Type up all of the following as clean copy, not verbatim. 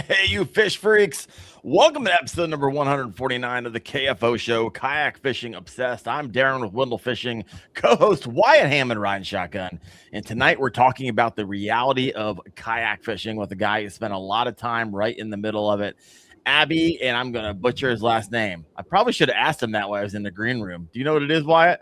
Hey, you fish freaks. Welcome to episode number 149 of the KFO show, Kayak Fishing Obsessed. I'm Daren with Wendell Fishing, co-host Wyatt Hammond riding shotgun. And tonight we're talking about the reality of kayak fishing with a guy who spent a lot of time right in the middle of it, Abby, and I'm going to butcher his last name. I probably should have asked him that while I was in the green room. Do you know what it is, Wyatt?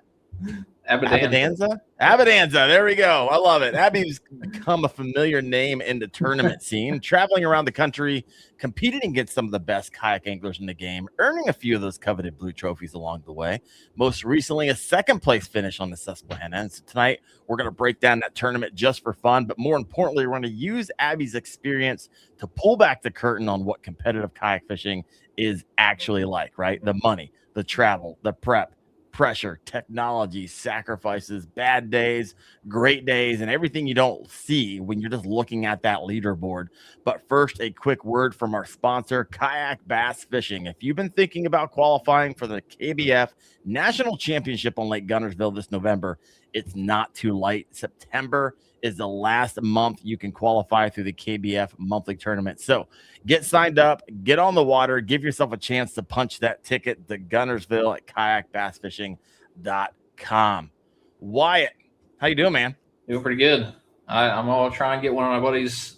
Abbondanza? Abbondanza. There we go. I love it. Abby's become a familiar name in the tournament scene, traveling around the country, competing against some of the best kayak anglers in the game, earning a few of those coveted blue trophies along the way. Most recently, a second place finish on the Susquehanna. And so tonight, we're going to break down that tournament just for fun. But more importantly, we're going to use Abby's experience to pull back the curtain on what competitive kayak fishing is actually like, right? The money, the travel, the prep, pressure, technology, sacrifices, bad days, great days, and everything you don't see when you're just looking at that leaderboard. But first, a quick word from our sponsor, Kayak Bass Fishing. If you've been thinking about qualifying for the KBF National Championship on Lake Guntersville this November, it's not too late. September is the last month you can qualify through the KBF monthly tournament. So get signed up, get on the water, give yourself a chance to punch that ticket to Guntersville at kayakbassfishing.com. Wyatt, how you doing, man? Doing pretty good. I'm gonna try and get one of my buddies.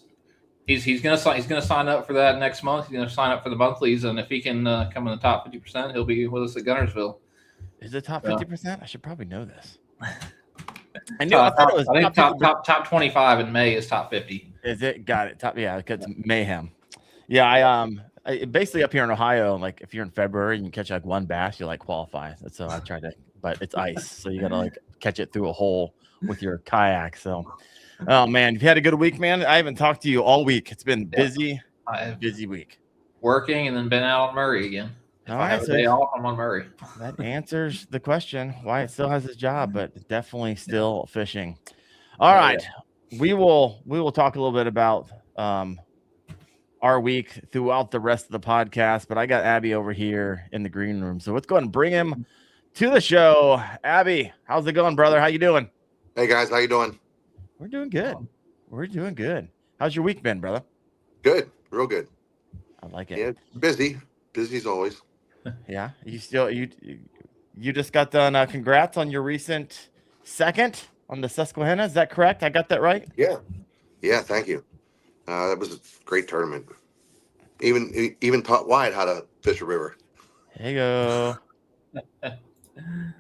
He's gonna sign up for that next month. He's gonna sign up for the monthlies, and if he can come in the top 50%, he'll be with us at Guntersville. Is it top 50%? I should probably know this. I knew. I thought it was. I think top 25 in May is top 50. Is it? Got it. Top. Yeah, because mayhem. Yeah, I basically up here in Ohio, like if you're in February and you catch like one bass, you like qualify. That's so I tried to, but it's ice, so you gotta like catch it through a hole with your kayak. So, oh man, you've had a good week, man. I haven't talked to you all week. It's been busy week. Working and then been out on Murray again. If I have a day off, I'm on Murray. That answers the question. Wyatt still has his job, but definitely still fishing. All right. We will talk a little bit about our week throughout the rest of the podcast, but I got Abby over here in the green room. So let's go ahead and bring him to the show. Abby, how's it going, brother? How you doing? Hey guys, how you doing? We're doing good. We're doing good. How's your week been, brother? Good. Real good. I like it. Yeah, busy as always. Yeah, you just got done. Congrats on your recent second on the Susquehanna. Is that correct? I got that right? Yeah. Thank you. That was a great tournament. Even taught Wyatt how to fish a river. There you go.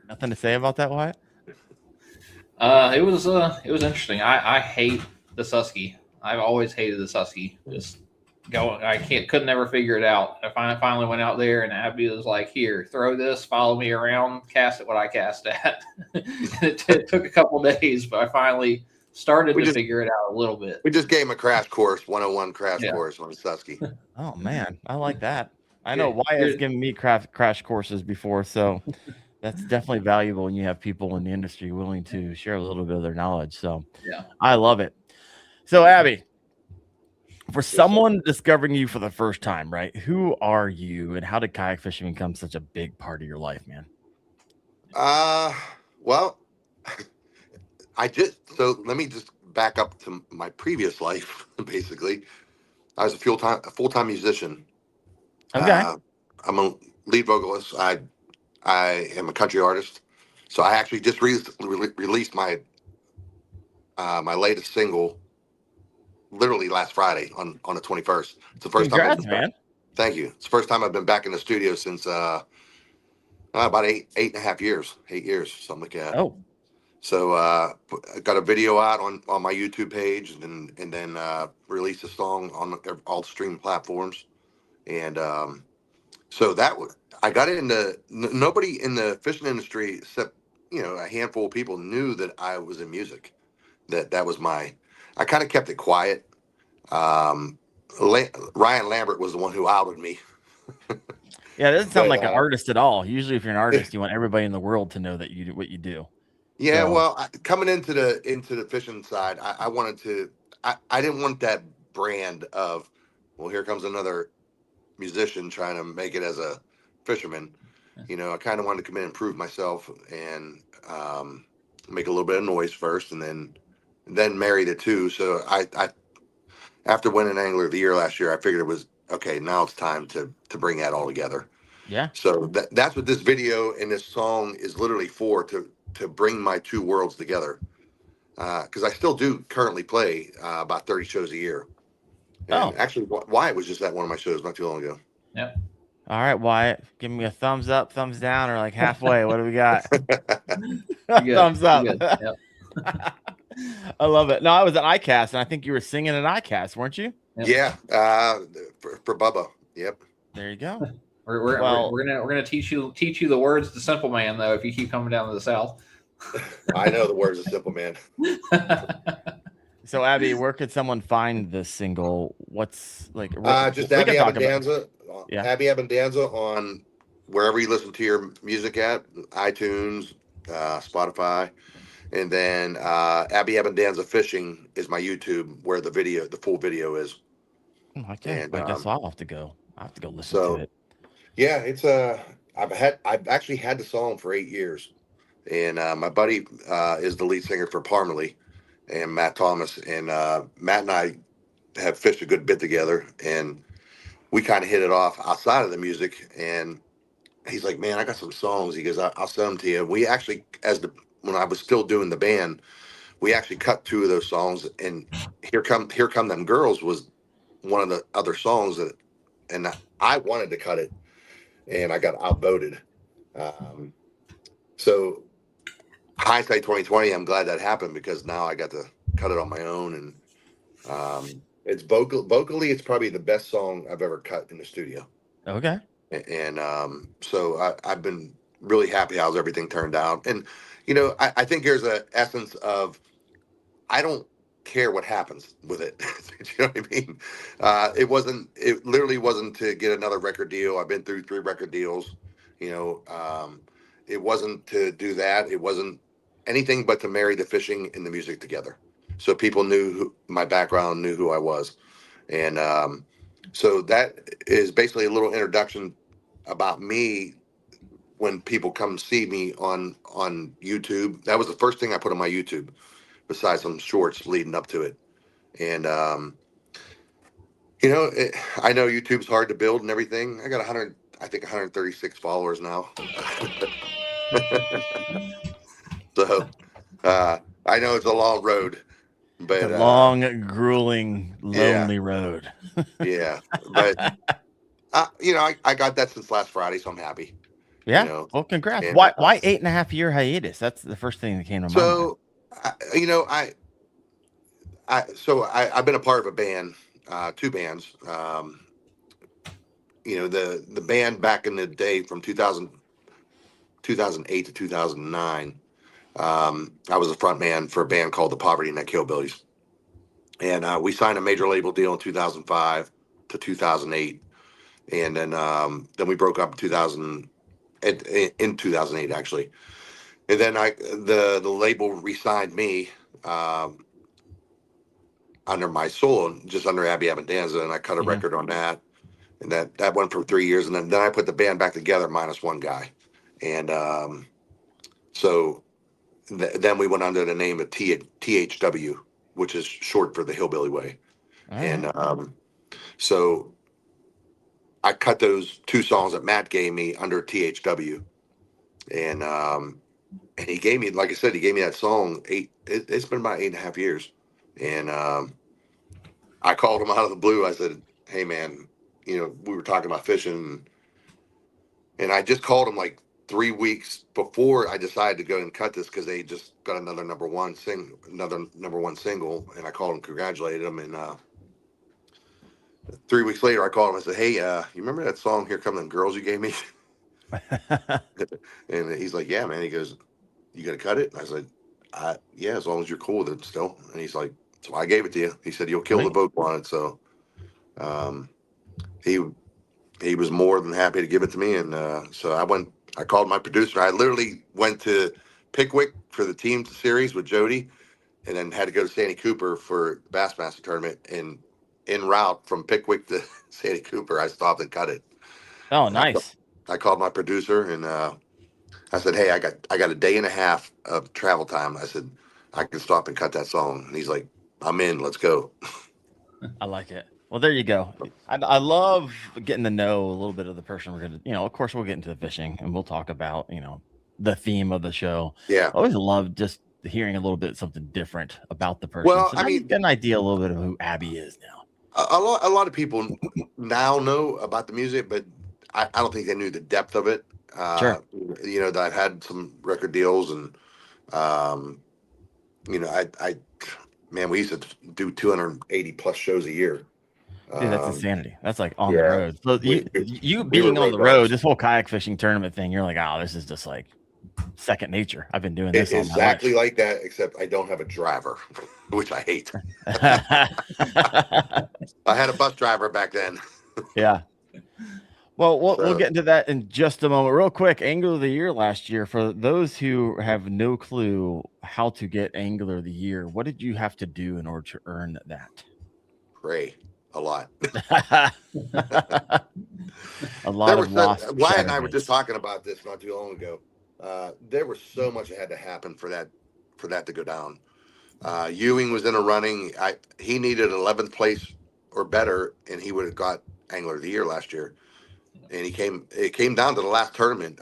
Nothing to say about that, Wyatt? It was interesting. I hate the Susky. I've always hated the Susky. Couldn't never figure it out. I finally went out there and Abby was like, "Here, throw this, follow me around, cast it what I cast at." it took a couple days, but I finally started to figure it out a little bit. We just gave him a crash course, 101 crash course on the Susky. Oh man, I like that. I know Wyatt's given me crash courses before, so that's definitely valuable when you have people in the industry willing to share a little bit of their knowledge. So yeah, I love it. So Abby, for someone discovering you for the first time, right? Who are you, and how did kayak fishing become such a big part of your life, man? Well, so let me just back up to my previous life. Basically, I was a full-time musician. Okay. I'm a lead vocalist. I am a country artist. So I actually just released my my latest single literally last Friday on the 21st. It's the first Congrats, time. Man. Thank you. It's the first time I've been back in the studio since about 8.5 years, 8 years, something like that. Oh. So I got a video out on my YouTube page and then released a song on all streaming platforms. And so I got into, nobody in the fishing industry except, a handful of people knew that I was in music. That was I kind of kept it quiet. Ryan Lambert was the one who outed me. Yeah, it doesn't sound like an artist at all. Usually if you're an artist, you want everybody in the world to know that you do what you do. Yeah, so. Well, coming into the fishing side, I wanted to. I didn't want that brand of, well, here comes another musician trying to make it as a fisherman. I kind of wanted to come in and prove myself and make a little bit of noise first, and then marry the two. So after winning Angler of the Year last year, I figured it was okay. Now it's time to bring that all together. Yeah. So that's what this video and this song is literally for, to bring my two worlds together. Because I still do currently play about 30 shows a year. And Oh. actually, Wyatt was just at one of my shows not too long ago. Yep. All right, Wyatt, give me a thumbs up, thumbs down, or like halfway. What do we got? You're good. Thumbs up. You're good. Yep. I love it. No, I was at ICAST, and I think you were singing at ICAST, weren't you? Yep. Yeah, for Bubba. Yep. There you go. We're gonna teach you the words to Simple Man though if you keep coming down to the South. I know the words of Simple Man. So, Abby, where could someone find this single? What's like? Just Abby Abbondanza. Yeah. Abby Abbondanza on wherever you listen to your music at, iTunes, Spotify, and then Abby Abbondanza Fishing is my YouTube, where the full video is. Okay, And, I guess I'll have to go. I have to go listen so, to it. Yeah, it's I've actually had the song for 8 years, and my buddy is the lead singer for Parmalee, and Matt Thomas, and Matt and I have fished a good bit together, and we kind of hit it off outside of the music. And he's like, "Man, I got some songs." He goes, "I'll send them to you." We actually, when I was still doing the band, we actually cut 2 of those songs, and Here Come Them Girls was one of the other songs and I wanted to cut it, and I got outvoted. So hindsight 2020, I'm glad that happened, because now I got to cut it on my own. And it's vocally, it's probably the best song I've ever cut in the studio. Okay. And so I've been really happy how everything turned out. And, I think there's an essence of, I don't care what happens with it. You know what I mean? It literally wasn't to get another record deal. I've been through 3 record deals. It wasn't to do that. It wasn't anything but to marry the fishing and the music together. So people knew my background, knew who I was. And so that is basically a little introduction about me. When people come see me on YouTube, that was the first thing I put on my YouTube, besides some shorts leading up to it. And, I know YouTube's hard to build and everything. I got 136 followers now. So I know it's a long road, but a long, grueling, lonely road. Yeah. But, I got that since last Friday, so I'm happy. Yeah. Well, congrats. And, Why 8.5 year hiatus? That's the first thing that came to mind. So, I've been a part of a band, 2 bands. The band back in the day from 2008 to 2009. I was a front man for a band called the Poverty Neck Hillbillies, and we signed a major label deal in 2005 to 2008, and then we broke up in 2008 actually, and then the label re-signed me under my solo, just under Abby Abbondanza, and I cut a record on that, and that went for 3 years, and then I put the band back together minus one guy, and so then we went under the name of THW, which is short for the Hillbilly Way. And so I cut those 2 songs that Matt gave me under THW, and he gave me, like I said, he gave me that song. It's been about 8.5 years, and I called him out of the blue. I said, "Hey man, we were talking about fishing," and I just called him like 3 weeks before I decided to go and cut this, because they just got another number one single, and I called him, congratulated him, and 3 weeks later I called him. I said, "Hey, you remember that song Here Come Them Girls you gave me?" And he's like, "Yeah, man." He goes, "You gonna cut it?" And I said, "Yeah, as long as you're cool with it still." And he's like, "So I gave it to you." He said, "You'll kill the boat on it." So he was more than happy to give it to me, and so I called my producer. I literally went to Pickwick for the team series with Jody, and then had to go to Sandy Cooper for the Bassmaster tournament. And en route from Pickwick to Sandy Cooper, I stopped and cut it. Oh, nice. I called my producer, and I said, "Hey, I got a day and a half of travel time." I said, "I can stop and cut that song." And he's like, "I'm in. Let's go." I like it. Well, there you go. I love getting to know a little bit of the person we're going to, of course, we'll get into the fishing and we'll talk about, the theme of the show. Yeah. I always love just hearing a little bit something different about the person. Well, So I now you mean, get an idea a little bit of who Abby is now. a lot of people now know about the music, but I don't think they knew the depth of it. Sure. That I've had some record deals and, um, man, we used to do 280 plus shows a year. Dude, that's insanity. That's like on the yeah, road. So we you we were being on road the road, dogs. this whole kayak fishing tournament thing, you're like, oh, this is just like second nature. I've been doing this all my life. Exactly like that, except I don't have a driver, which I hate. I had a bus driver back then. Yeah. Well, we'll get into that in just a moment. Real quick, Angler of the Year last year. For those who have no clue how to get Angler of the Year, what did you have to do in order to earn that? Pray a lot. A lot of lost. Wyatt and I were just talking about this not too long ago. There was so much that had to happen for that to go down. Ewing was in a running. He needed 11th place or better, and he would have got Angler of the Year last year. And it came down to the last tournament,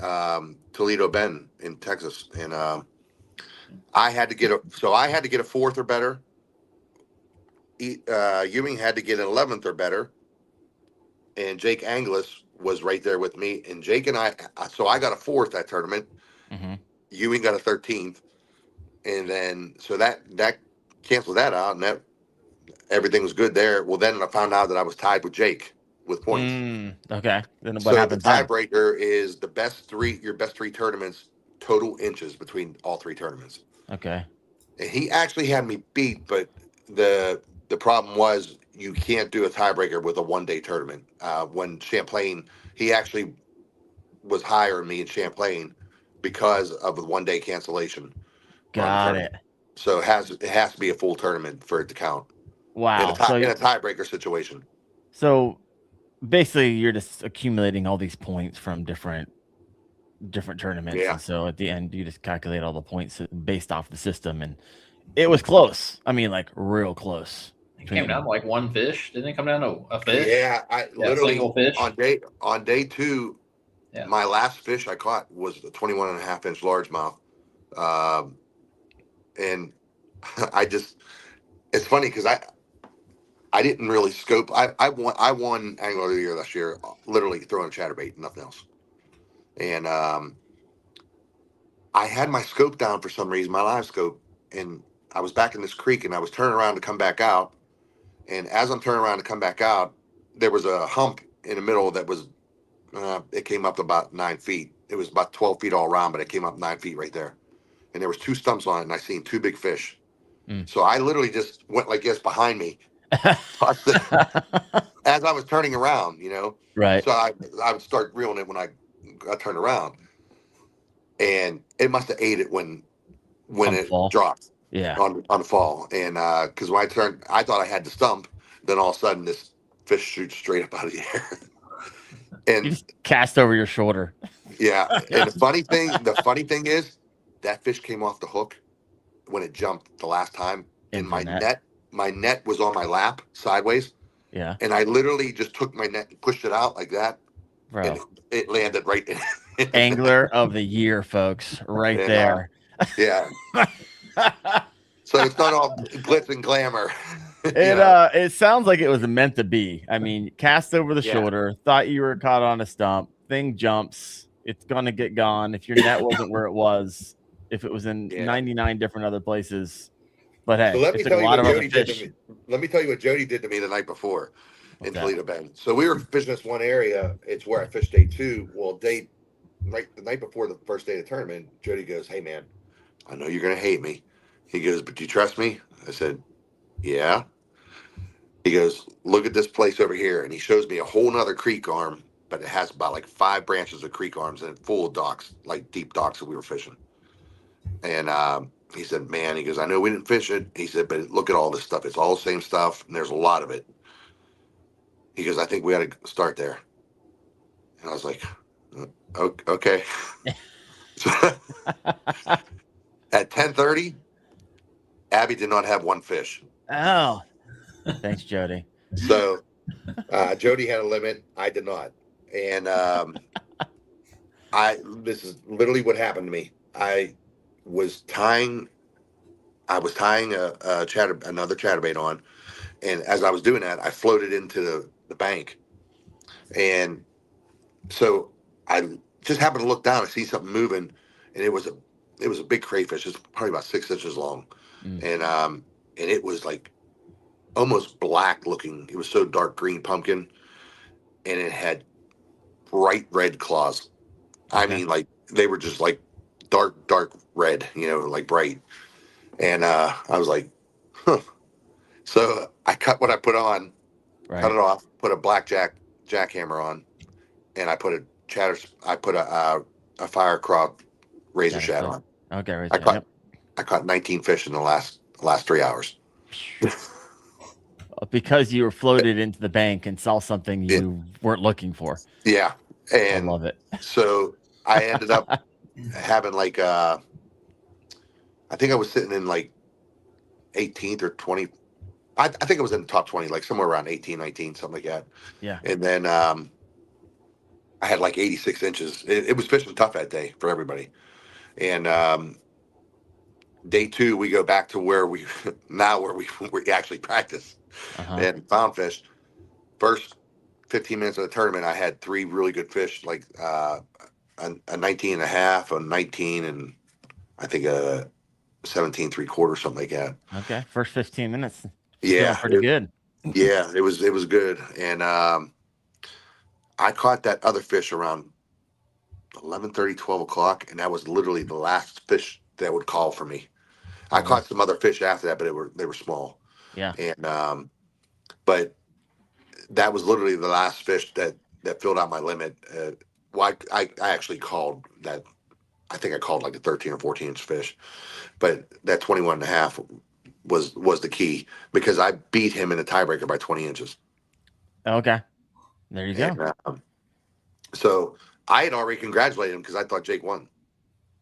Toledo Bend in Texas, and I had to get a fourth or better. Ewing had to get an 11th or better, and Jake Anglis was right there with me. And Jake and I got a fourth that tournament. Mm-hmm. Ewing got a 13th, and then so that canceled that out, and that everything was good there. Well, then I found out that I was tied with Jake with points. Okay. Then what so happens? The tiebreaker is your best three tournaments total inches between all three tournaments. Okay. And he actually had me beat, but the problem was you can't do a tiebreaker with a 1-day tournament. When Champlain, he actually was higher than me in Champlain because of the 1-day cancellation. Got it. So it has to be a full tournament for it to count. Wow. In a tiebreaker situation. So basically, you're just accumulating all these points from different tournaments, and so at the end, you just calculate all the points based off the system, and it was close. I mean, like real close. It came down to like one fish. Didn't it come down to a fish? Yeah, literally single fish. On day two. Yeah. My last fish I caught was a 21.5-inch largemouth, and it's funny because I didn't really scope. I won Angler of the Year last year, literally throwing chatterbait, nothing else. And I had my scope down for some reason, my live scope, and I was back in this creek, and I was turning around to come back out. And as I'm turning around to come back out, there was a hump in the middle that was, it came up to about 9 feet. It was about 12 feet all around, but it came up 9 feet right there. And there was 2 stumps on it, and I seen 2 big fish. So I literally just went like this behind me. As I was turning around, Right. So I would start reeling it when I turned around, and it must have ate it when it dropped. Yeah. On the fall, and because when I turned, I thought I had the stump. Then all of a sudden, this fish shoots straight up out of the air, and you just cast over your shoulder. Yeah, and the funny thing is, that fish came off the hook when it jumped the last time, and my net was on my lap sideways. Yeah. And I literally just took my net and pushed it out like that. Bro. And it landed right in. Angler of the Year, folks, right there. Yeah. So it's not all glitz and glamour. It sounds like it was meant to be. I mean, cast over the shoulder, thought you were caught on a stump, thing jumps, it's gonna get gone. If your net wasn't where it was, if it was in 99 different other places. But hey, so let me tell you what Jody did to me the night before in Toledo Bend. So we were fishing this one area. It's where I fished day 2. Well, the night before the first day of the tournament, Jody goes, "Hey man, I know you're gonna hate me." He goes, "But do you trust me?" I said, "Yeah." He goes, "Look at this place over here," and he shows me a whole nother creek arm, but it has about like 5 branches of creek arms and full of docks, like deep docks that we were fishing. And he said, "Man," he goes, "I know we didn't fish it." He said, "But look at all this stuff. It's all the same stuff, and there's a lot of it." He goes, "I think we ought to start there." And I was like, "Okay." At 10:30, Abby did not have one fish. Oh. Thanks, Jody. So Jody had a limit. I did not. And this is literally what happened to me. Was tying another chatterbait on, and as I was doing that, I floated into the bank, and so I just happened to look down and see something moving, and it was a big crayfish. It's probably about 6 inches long, and it was like almost black looking. It was so dark green pumpkin, and it had bright red claws. I mean, like they were just like dark red, like bright. And I was like, huh. So I cut what I put on, cut it off, put a black jackhammer on, and I put a fire crop razor shad on. Okay, right. I caught 19 fish in the last 3 hours. Because you were floated into the bank and saw something you weren't looking for. Yeah. And I love it. So I ended up having like I think I was sitting in like 18th or 20. I think it was in the top 20, like somewhere around 18, 19, something like that. Yeah. And then I had like 86 inches. It was fishing tough that day for everybody. And day 2, we go back to where we actually practice and found fish. First 15 minutes of the tournament, I had 3 really good fish, like a 19 and a half, a 19, and I think a 17 3/4, something like that. Okay. First 15 minutes. Yeah. Pretty good. Yeah, it was good. And I caught that other fish around 11:30, 12 o'clock, and that was literally the last fish that would call for me. I caught some other fish after that, but they were small. Yeah. And but that was literally the last fish that filled out my limit. I actually called that. I think I called like a 13 or 14-inch fish, but that 21 and a half was the key because I beat him in the tiebreaker by 20 inches. Okay. There you go. And, so I had already congratulated him because I thought Jake won.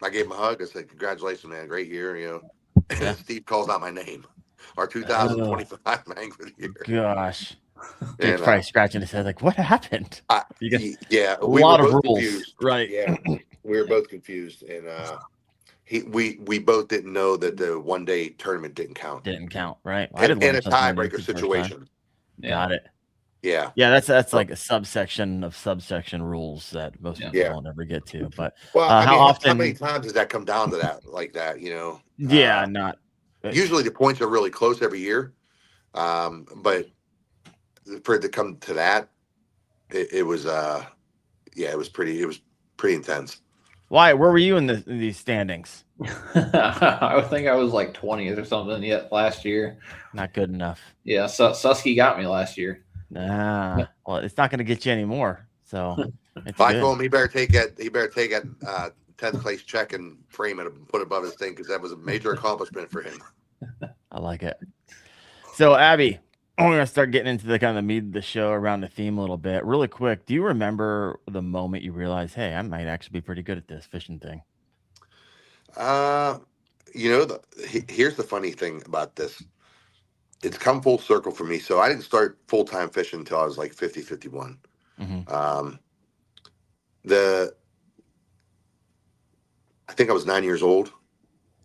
I gave him a hug. I said, "Congratulations, man! Great year." Yeah. Steve calls out my name. Our 2025 Angler of the Year. Gosh. Jake's probably scratching his head like, what happened? Yeah, a lot of rules. Confused. Right. Yeah, we were both confused, and we both didn't know that the 1-day tournament didn't count. Right. And a tiebreaker situation. Got it. Yeah. Yeah, that's like a subsection of subsection rules that most people don't ever get to. But how many times does that come down to that? Like that, Yeah, not usually the points are really close every year. But for it to come to that, it was pretty intense. Why? Where were you in these standings? I think I was like 20th or something yet last year. Not good enough. Yeah, Susky got me last year. Nah. Well, it's not going to get you anymore. So I told him he better take that 10th place check and frame it and put it above his thing because that was a major accomplishment for him. I like it. So Abby, we're going to start getting into the kind of the meat of the show around the theme a little bit. Really quick, do you remember the moment you realized, hey, I might actually be pretty good at this fishing thing? Here's the funny thing about this. It's come full circle for me. So I didn't start full-time fishing until I was like 50, 51. I think I was 9 years old,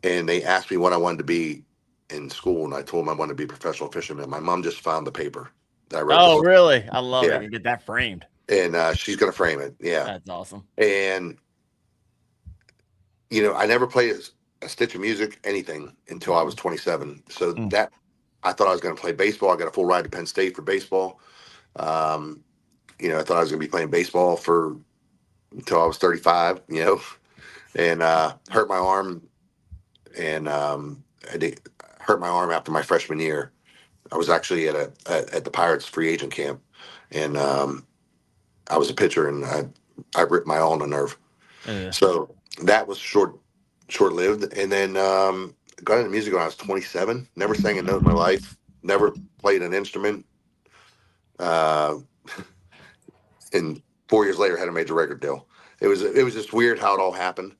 and they asked me what I wanted to be in school, and I told them I wanted to be a professional fisherman. My mom just found the paper that I wrote. Oh, really? I love it. You get that framed. And she's going to frame it. Yeah. That's awesome. And, I never played a stitch of music, anything, until I was 27. So that I thought I was going to play baseball. I got a full ride to Penn State for baseball. I thought I was going to be playing baseball until I was 35, and hurt my arm. And I hurt my arm after my freshman year. I was actually at the Pirates free agent camp, and I was a pitcher, and I ripped my ulnar nerve. So that was short-lived. And then got into music when I was 27. Never sang a note in my life. Never played an instrument. And 4 years later, had a major record deal. It was just weird how it all happened.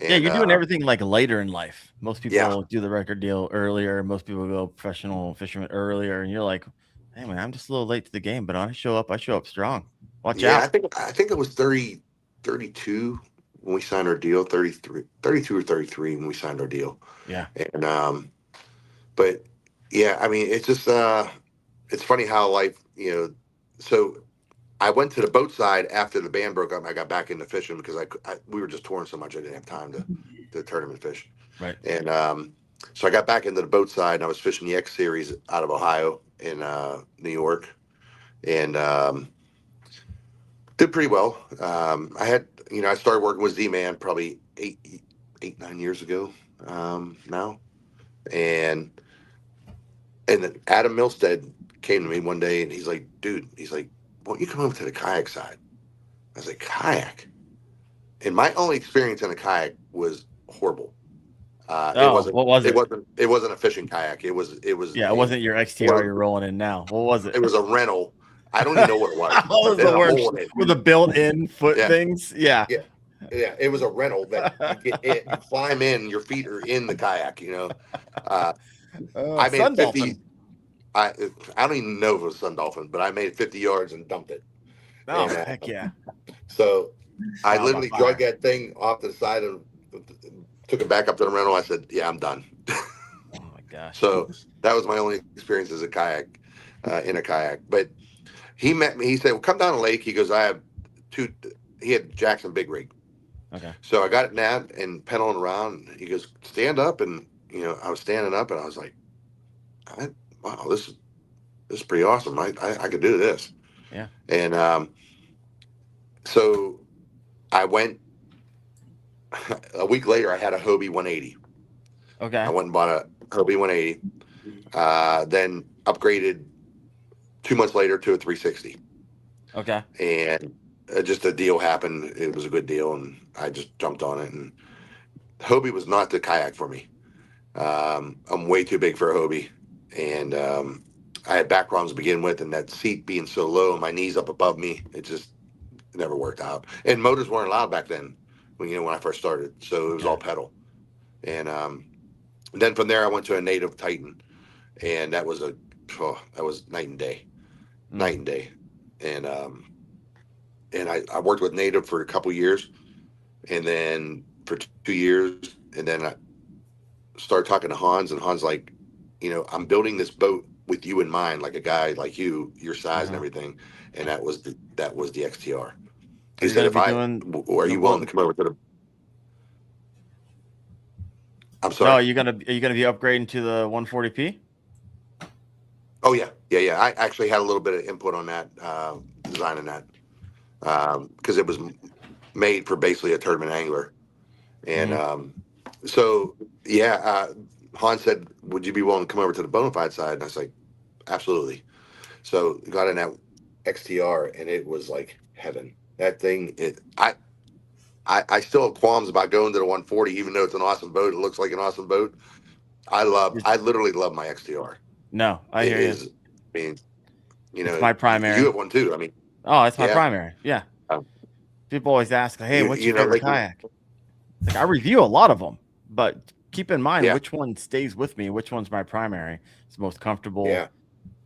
Yeah, And you're doing everything like later in life. Most people yeah, do the record deal earlier. Most people go professional fisherman earlier, and you're like, "Hey, man, I'm just a little late to the game, but I show up strong. Watch yeah. out." I think it was 30, 32 when we signed our deal. 33, 32 or 33 when we signed our deal. Yeah. And but yeah, I mean, it's just it's funny how life, So I went to the boat side after the band broke up. I got back into fishing because we were just touring so much I didn't have time to tournament fish. Right. And so I got back into the boat side and I was fishing the X Series out of Ohio in New York, and did pretty well. I had, I started working with Z-Man probably 9 years ago now, and then Adam Milstead came to me one day and he's like, "Dude," he's like, "why don't you come over to the kayak side?" I was like, "Kayak?" And my only experience in a kayak was horrible. It Oh, wasn't. what was It it? wasn't. It wasn't a fishing kayak. It was. Yeah, it wasn't your XTR you're rolling in now. What was it? It was a rental. I don't even know what it was. That was It had the a worst. hole in it. With the built-in foot Yeah. things. Yeah. Yeah. Yeah, it was a rental that you climb in. Your feet are in the kayak. I made Sun 50. Dolphin. I don't even know if it was Sun Dolphin, but I made 50 yards and dumped it. Oh, And, heck yeah. So I Trial by literally fire. dragged that thing off to the side and took it back up to the rental. I said, "Yeah, I'm done." Oh my gosh. So that was my only experience as a kayak, in a kayak. But he met me. He said, "Well, come down the lake." He goes, "I have two." He had Jackson big rig. Okay. So I got it nabbed and pedaling around. He goes, "Stand up," and I was standing up, and I was like, "Wow, this is pretty awesome. I could do this." Yeah. And so I went. A week later, I had a Hobie 180. Okay. I went and bought a Hobie 180. Then upgraded 2 months later to a 360. Okay. And just a deal happened. It was a good deal, and I just jumped on it. And Hobie was not the kayak for me. I'm way too big for a Hobie, and I had back problems to begin with, and that seat being so low and my knees up above me, it just never worked out. And motors weren't allowed back then when I first started, so it was all pedal. And then from there, I went to a native Titan, and that was night and day, night and day. And I worked with native for a couple years, and then for 2 years, and then I started talking to Hans, and Hans like, I'm building this boat with you in mind, like a guy like you, your size and everything, and that was the XTR. He said, are you willing to come over to the? I'm sorry. No, are you gonna be upgrading to the 140p? Oh yeah. I actually had a little bit of input on that, designing that, because it was made for basically a tournament angler, and so yeah. Hans said, "Would you be willing to come over to the bona fide side?" And I was like, "Absolutely." So got in that XTR, and it was like heaven. That thing, I still have qualms about going to the 140, even though it's an awesome boat. It looks like an awesome boat. I literally love my XTR. No, I hear you. I mean, it's my primary. You have one too. I mean, oh, it's my primary. Yeah. People always ask, "Hey, what's your favorite kayak?" Like, I review a lot of them, but keep in mind which one stays with me, which one's my primary. It's most comfortable. Yeah.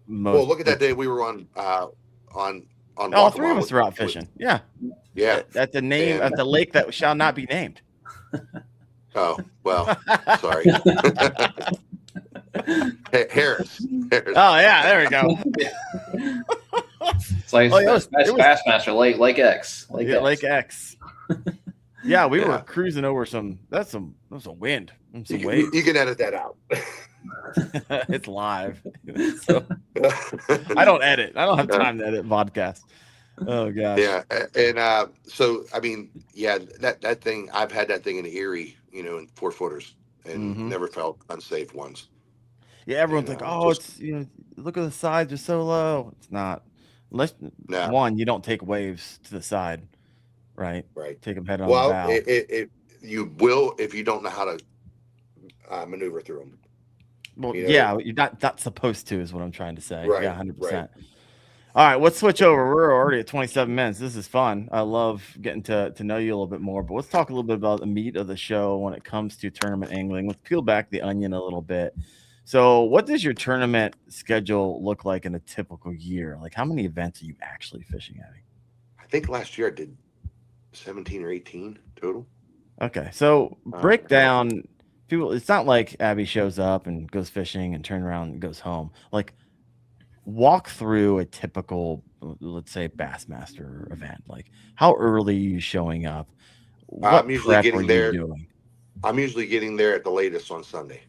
Well, look at that day we were on all three of us were out fishing. Yeah. At the lake that shall not be named. Oh, well, sorry. Harris. Oh yeah, there we go. It's like Bassmaster Lake X. Lake X. Yeah, we were cruising over some wind, some waves. You can edit that out. It's live. So, I don't edit. I don't have time to edit podcasts. Oh gosh. Yeah, and so I mean, that thing. I've had that thing in Erie, in 4-footers, and never felt unsafe once. Yeah, everyone's like, "Oh, it's look at the sides; they're so low." It's not. Unless one, you don't take waves to the side, right? Right. Take them head on the bow. You will if you don't know how to maneuver through them. Well, you're not supposed to, is what I'm trying to say. Right, yeah, 100%. All right, let's switch over. We're already at 27 minutes. This is fun. I love getting to know you a little bit more. But let's talk a little bit about the meat of the show when it comes to tournament angling. Let's peel back the onion a little bit. So, what does your tournament schedule look like in a typical year? Like, how many events are you actually fishing at? I think last year I did 17 or 18 total. Okay, so break down people. It's not like Abby shows up and goes fishing and turns around and goes home. Like, walk through a typical, let's say, Bassmaster event. Like, how early are you showing up? What I'm usually prep are getting you there. doing I'm usually getting there at the latest on Sunday.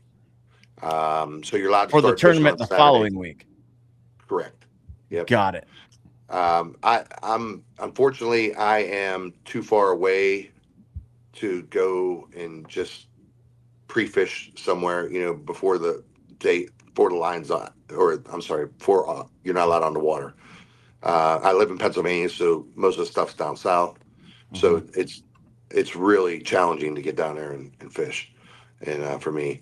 So you're allowed to for the start fishing tournament on the Saturday. following week? Correct. Yep. Got it. I'm unfortunately I am too far away to go and just pre-fish somewhere, before the date, before the line's on, or I'm sorry, before you're not allowed on the water. I live in Pennsylvania, so most of the stuff's down south. So it's really challenging to get down there and fish, and for me,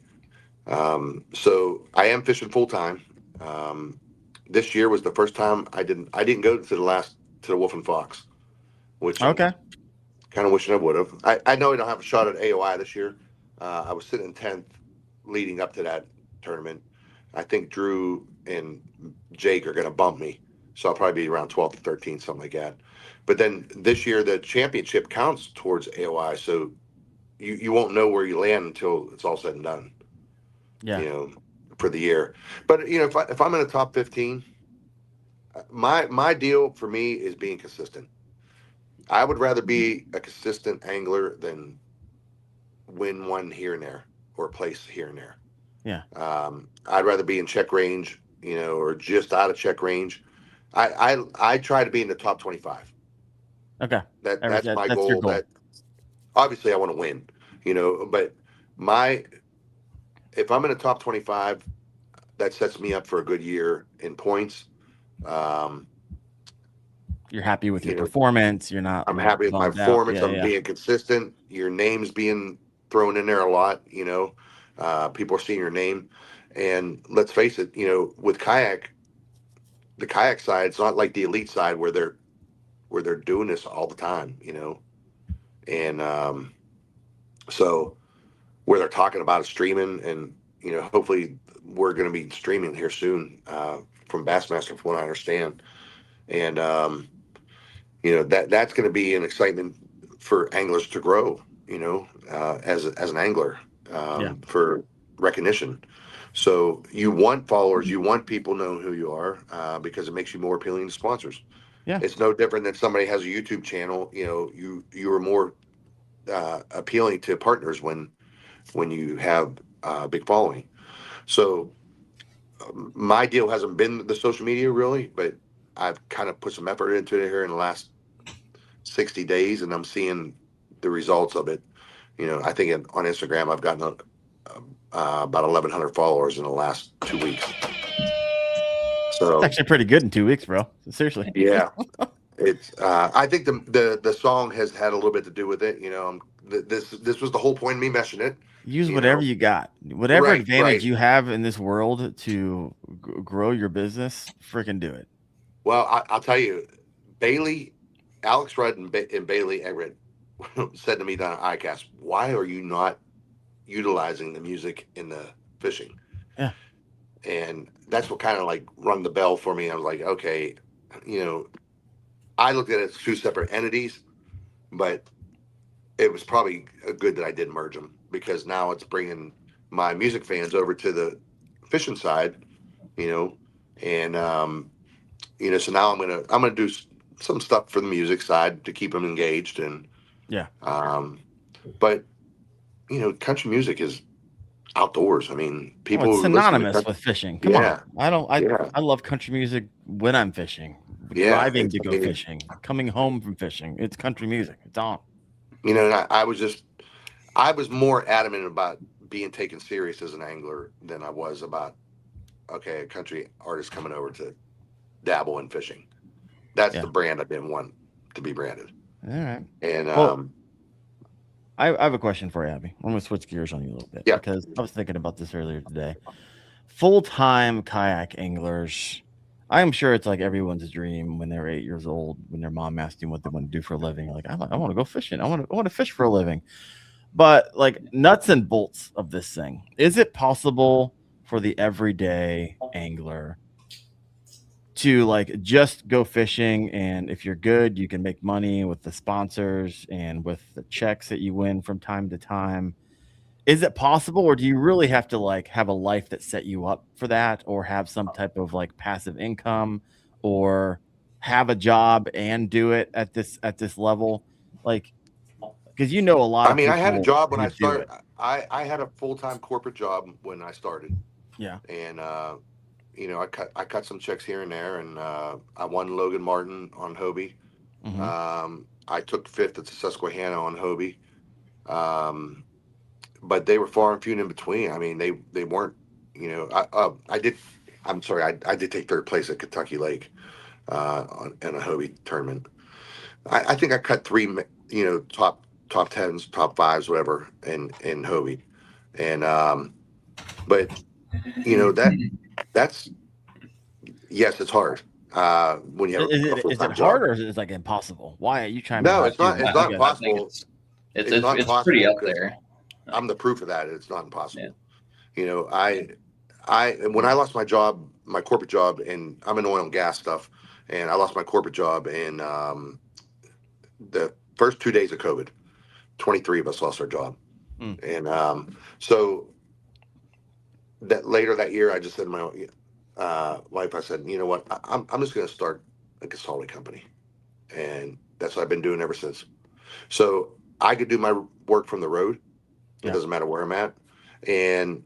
so I am fishing full time. This year was the first time I didn't go to the Wolf and Fox, which Okay. I'm kind of wishing I would have. I know I don't have a shot at AOI this year. I was sitting in 10th leading up to that tournament. I think Drew and Jake are going to bump me, so I'll probably be around 12th or 13th, something like that. But then this year the championship counts towards AOI, so you won't know where you land until it's all said and done. Yeah. For the year. But if I'm in the top 15, my deal for me is being consistent. I would rather be a consistent angler than win one here and there or place here and there. Yeah. I'd rather be in check range, or just out of check range. I try to be in the top 25. Okay. That's my That's goal. your goal. That obviously I want to win, but if I'm in the top 25, that sets me up for a good year in points. You're happy with your performance. You're not. I'm happy with my performance. Yeah, I'm being consistent. Your name's being thrown in there a lot. People are seeing your name, and let's face it. With kayak, the kayak side, it's not like the elite side where they're doing this all the time. And so where they're talking about it streaming, and hopefully we're going to be streaming here soon from Bassmaster, from what I understand, and that's going to be an excitement for anglers to grow, as an angler, for recognition. So you want followers, you want people knowing who you are, because it makes you more appealing to sponsors. Yeah. It's no different than somebody has a YouTube channel. You are more appealing to partners when you have a big following. So my deal hasn't been the social media really, but I've kind of put some effort into it here in the last 60 days, and I'm seeing the results of it. I think on Instagram I've gotten about 1,100 followers in the last 2 weeks. So it's actually pretty good in 2 weeks, bro. Seriously. Yeah, it's. I think the song has had a little bit to do with it. This was the whole point of me mentioning it. Use whatever you got, whatever Right, advantage you have in this world to grow your business. Freaking do it. Well, I'll tell you, Alex Rudd and Bailey Everett said to me down at ICAST, "Why are you not utilizing the music in the fishing?" Yeah. And that's what kind of like rung the bell for me. I was like, okay, I looked at it as two separate entities, but it was probably good that I did merge them, because now it's bringing my music fans over to the fishing side, and so now I'm gonna do some stuff for the music side to keep them engaged, and but country music is outdoors. I mean, people it's synonymous with fishing. Come on. I love country music when I'm fishing, driving to go fishing, coming home from fishing. It's country music. It's on. And I was more adamant about being taken serious as an angler than I was about, okay, a country artist coming over to dabble in fishing. That's the brand I didn't want to be branded. All right. And I have a question for you, Abby. I'm going to switch gears on you a little bit, because I was thinking about this earlier today. Full-time kayak anglers, I'm sure it's like everyone's dream when they're 8 years old, when their mom asks them what they want to do for a living. Like, I want to go fishing. I want to fish for a living. But like nuts and bolts of this thing, is it possible for the everyday angler to like just go fishing, and if you're good, you can make money with the sponsors and with the checks that you win from time to time? Is it possible, or do you really have to like have a life that set you up for that, or have some type of like passive income, or have a job and do it at this level? Like, because you know a lot I of mean, I had a people job when who I do started. it. I had a full-time corporate job when I started, Yeah. and I cut some checks here and there, and I won Logan Martin on Hobie. Hmm. I took fifth at the Susquehanna on Hobie, um, but they were far and few in between. I mean, they weren't. I did. I'm sorry. I did take third place at Kentucky Lake in a Hobie tournament. I think I cut three. Top tens, top fives, whatever, in Hobie, and but that's yes, it's hard when you have a full Is it time hard, job. or is it like impossible? Why you chime in No, hot it's too? not. It's Why not you got I think impossible. it's It's it's not it's pretty impossible up because there. I'm the proof of that. It's not Yeah. impossible. You know, I when I lost my job, my corporate job, and I'm in oil and gas stuff, and I lost my corporate job in the first 2 days of COVID. 23 of us lost our job, Mm. and so that later that year, I just said to my wife, I said, you know what, I'm just going to start a consulting company, and that's what I've been doing ever since. So I could do my work from the road. It Yeah. doesn't matter where I'm at, and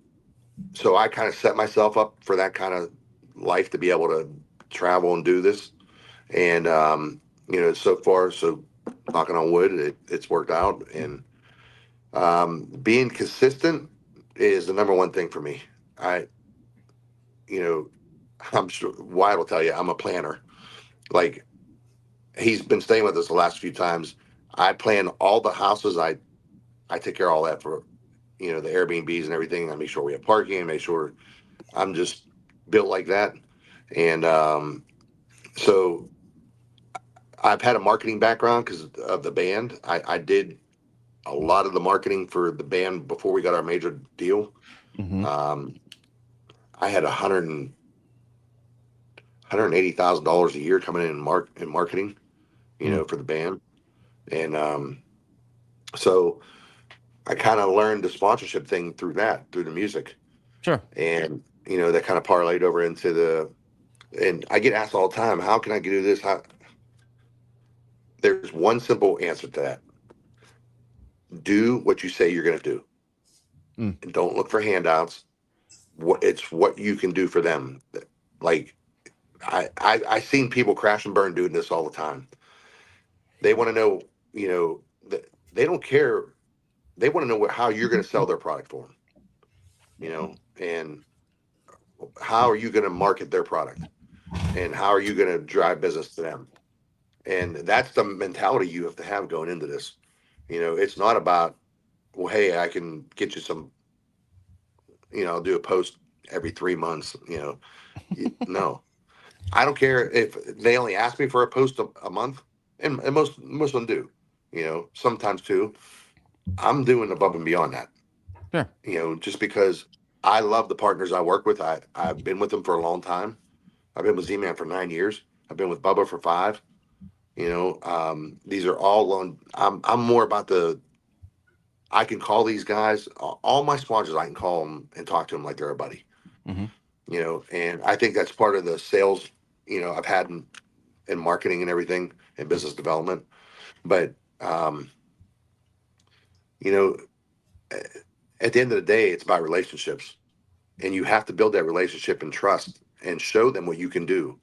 so I kind of set myself up for that kind of life to be able to travel and do this. And so far, so knocking on wood, it's worked out. And being consistent is the number one thing for me. I, you know, I'm sure Wyatt will tell you I'm a planner. Like he's been staying with us the last few times. I plan all the houses. I take care of all that for the Airbnbs and everything. I make sure we have parking. I make sure I'm just built like that. And so I've had a marketing background because of the band. I did a lot of the marketing for the band before we got our major deal. Hmm. Um, I had $180,000 a year coming in marketing, Mm. for the band. And so I kind of learned the sponsorship thing through the music. Sure. And, that kind of parlayed over into and I get asked all the time, how can I do this? There's one simple answer to that. Do what you say you're going to do, Mm. and don't look for handouts. It's what you can do for them. Like I seen people crash and burn doing this all the time. They want to know, they don't care. They want to know how you're going to sell their product for them, and how are you going to market their product, and how are you going to drive business to them. And that's the mentality you have to have going into this. It's not about, well, hey, I can get you some, I'll do a post every 3 months. No, I don't care if they only ask me for a post a month, and most of them do. Sometimes two. I'm doing above and beyond that. Sure. Just because I love the partners I work with. I've been with them for a long time. I've been with Z-Man for 9 years. I've been with Bubba for 5. These are all on. I'm more about I can call these guys, all my sponsors. I can call them and talk to them like they're a buddy. Hmm. And I think that's part of the sales. I've had in marketing and everything and business development. But um, you know, at the end of the day, it's about relationships, and you have to build that relationship and trust and show them what you can do.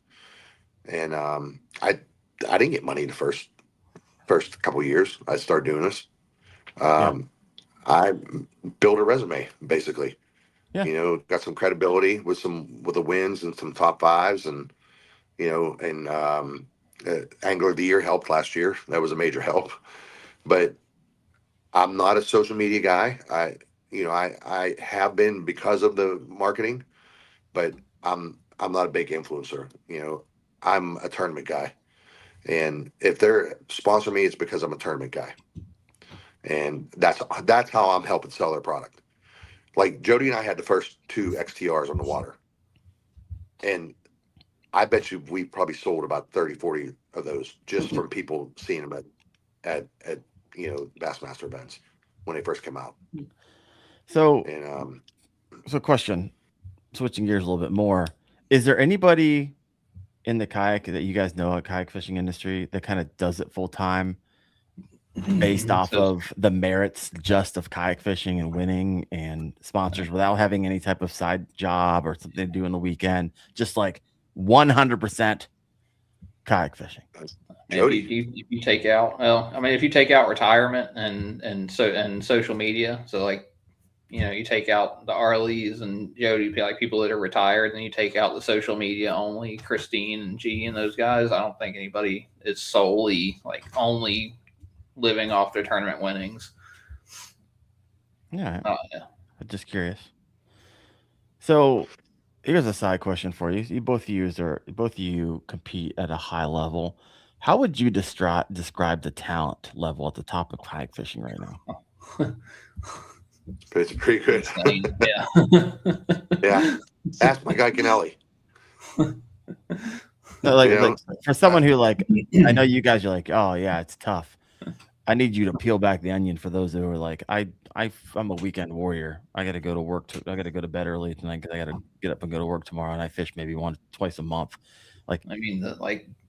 And I didn't get money the first couple of years I started doing this. Yeah. Um, I built a resume basically. Yeah. Got some credibility with the wins and some top fives, and Angler of the Year helped last year. That was a major help. But I'm not a social media guy. I have been because of the marketing, but I'm not a big influencer. I'm a tournament guy, and if they're sponsor me, it's because I'm a tournament guy, and that's how I'm helping sell their product. Like Jody and I had the first 2 XTRs on the water, and I bet you we probably sold about 30, 40 of those just from people seeing them at Bassmaster events when they first came out. So, And so question, switching gears a little bit more, is there anybody in the kayak that you guys know, kayak fishing industry, that kind of does it full time based off of the merits just of kayak fishing and winning and sponsors without having any type of side job or something to do on the weekend, just like 100% kayak fishing? Jody, if you take out, well, I mean, if you take out retirement and social media, so like, you take out the Arleys and Jody, like people that are retired, then you take out the social media only, Christine and G and those guys. I don't think anybody is solely like only living off their tournament winnings. Yeah. I'm just curious. So here's a side question for you. Both of you compete at a high level. How would you describe the talent level at the top of kayak fishing right now? it's pretty good. Yeah. Yeah. Ask my guy Canelli. Like for someone who like, I know you guys are like, oh yeah, it's tough. I need you to peel back the onion for those who are like, I'm a weekend warrior. I got to go to work. I got to go to bed early tonight because I got to get up and go to work tomorrow. And I fish maybe twice a month. Like, I mean,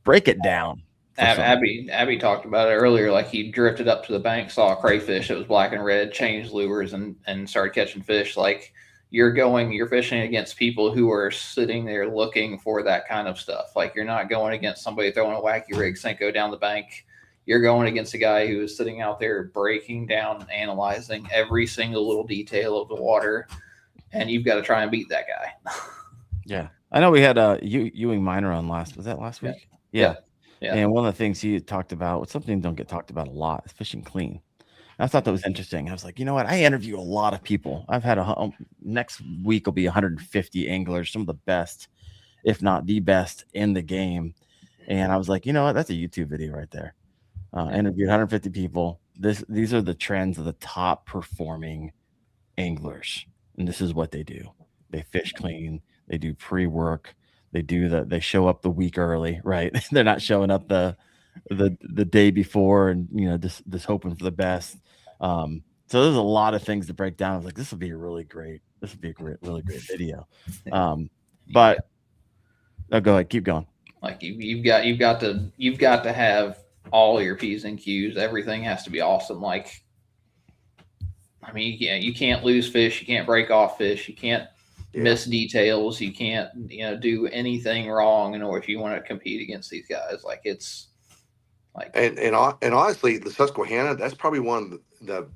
break it down. Abby talked about it earlier. Like he drifted up to the bank, saw a crayfish that was black and red, changed lures, and started catching fish. Like you're fishing against people who are sitting there looking for that kind of stuff. Like you're not going against somebody throwing a wacky rig Senko down the bank. You're going against a guy who is sitting out there breaking down and analyzing every single little detail of the water, and you've got to try and beat that guy. Yeah, I know we had Ewing Miner on last week? Yeah. And one of the things he talked about, something don't get talked about a lot, is fishing clean. And I thought that was interesting. I was like, you know what? I interview a lot of people. I've had next week will be 150 anglers, some of the best, if not the best in the game. And I was like, you know what? That's a YouTube video right there. Interviewed 150 people. These are the trends of the top performing anglers, and this is what they do. They fish clean. They do pre-work. They show up the week early, right? They're not showing up the day before and just hoping for the best. So there's a lot of things to break down. I was like, this will be really great really great video. But go ahead, keep going. Like you've got to have all your P's and Q's. Everything has to be awesome. Like, I mean, you can't lose fish. You can't break off fish. You can't miss details. You can't, do anything wrong in order if you want to compete against these guys. Like it's like, and honestly, the Susquehanna, that's probably one of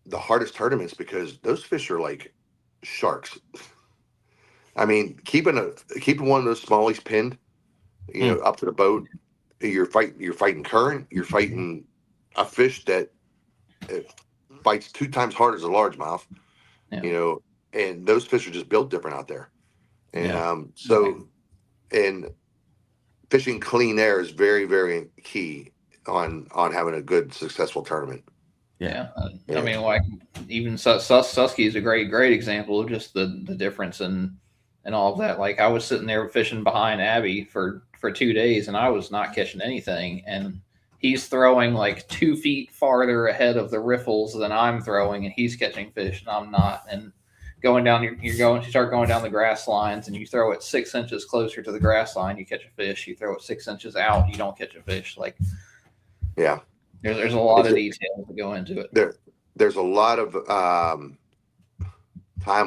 the hardest tournaments because those fish are like sharks. I mean, keeping one of those smallies pinned, up to the boat. You're fighting current. You're fighting a fish that fights 2 times harder as a largemouth. Yeah. And those fish are just built different out there. And and fishing clean air is very, very key on having a good, successful tournament. Yeah. I mean, like even Susky is a great example of just the difference and all of that. Like I was sitting there fishing behind Abby for 2 days and I was not catching anything. And he's throwing like 2 feet farther ahead of the riffles than I'm throwing and he's catching fish and I'm not. And you start going down the grass lines and you throw it 6 inches closer to the grass line, you catch a fish. You throw it 6 inches out, you don't catch a fish. Like, yeah, there's a lot of details that go into it. There's a lot of time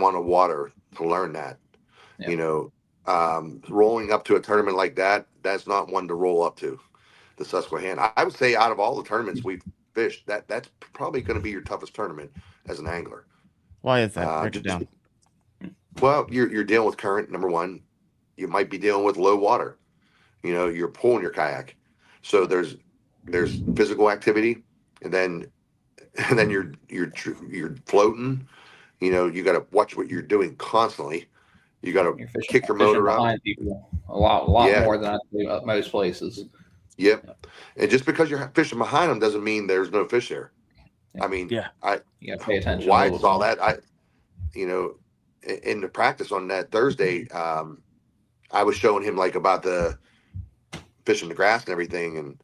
on the water to learn that. Yeah. Rolling up to a tournament like that's not one to roll up to. The Susquehanna, I would say, out of all the tournaments we've fished, that's probably going to be your toughest tournament as an angler. Why is that? Break it down. Well, you're dealing with current, number one. You might be dealing with low water. You're pulling your kayak, so there's physical activity, and then you're floating. You got to watch what you're doing constantly, You got to You're fishing, kick your fishing motor up. behind people a lot more than I do at most places. Yep. And just because you're fishing behind them doesn't mean there's no fish there. I mean, Yeah. You got to pay attention. Wyatt saw that. In the practice on that Thursday, I was showing him like about the fishing the grass and everything,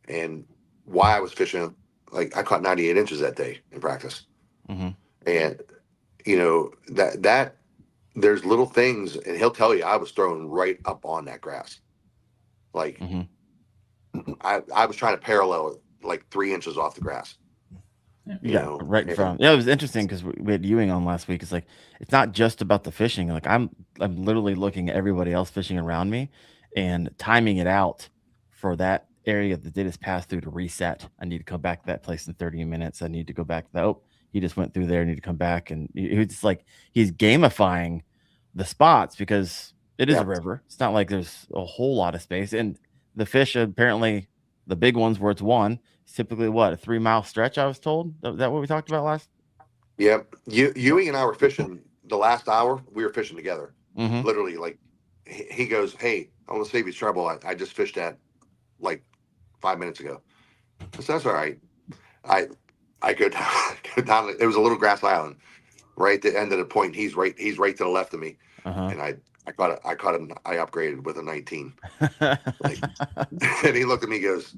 and why I was fishing. Like I caught 98 inches that day in practice, and that there's little things, and he'll tell you I was throwing right up on that grass, like I was trying to parallel it like 3 inches off the grass. Right in front. Yeah, it was interesting because we had Ewing on last week. It's like it's not just about the fishing. Like I'm literally looking at everybody else fishing around me and timing it out for that area that they just passed through to reset. I need to come back to that place in 30 minutes. I need to go back to that. Oh, he just went through there. I need to come back. And it's like he's gamifying the spots because it is a river. It's not like there's a whole lot of space. And the fish, apparently, the big ones where it's one, it's typically what, a 3 mile stretch, I was told? Is that what we talked about last? Yep. Ewing and I were fishing the last hour. We were fishing together. Literally, like, he goes, "Hey, I want to save you trouble. I just fished that like 5 minutes ago." I said, "That's all right." I go down. It was a little grass island, right at the end of the point. He's right to the left of me, and I caught him. I upgraded with a 19. And he looked at me, goes,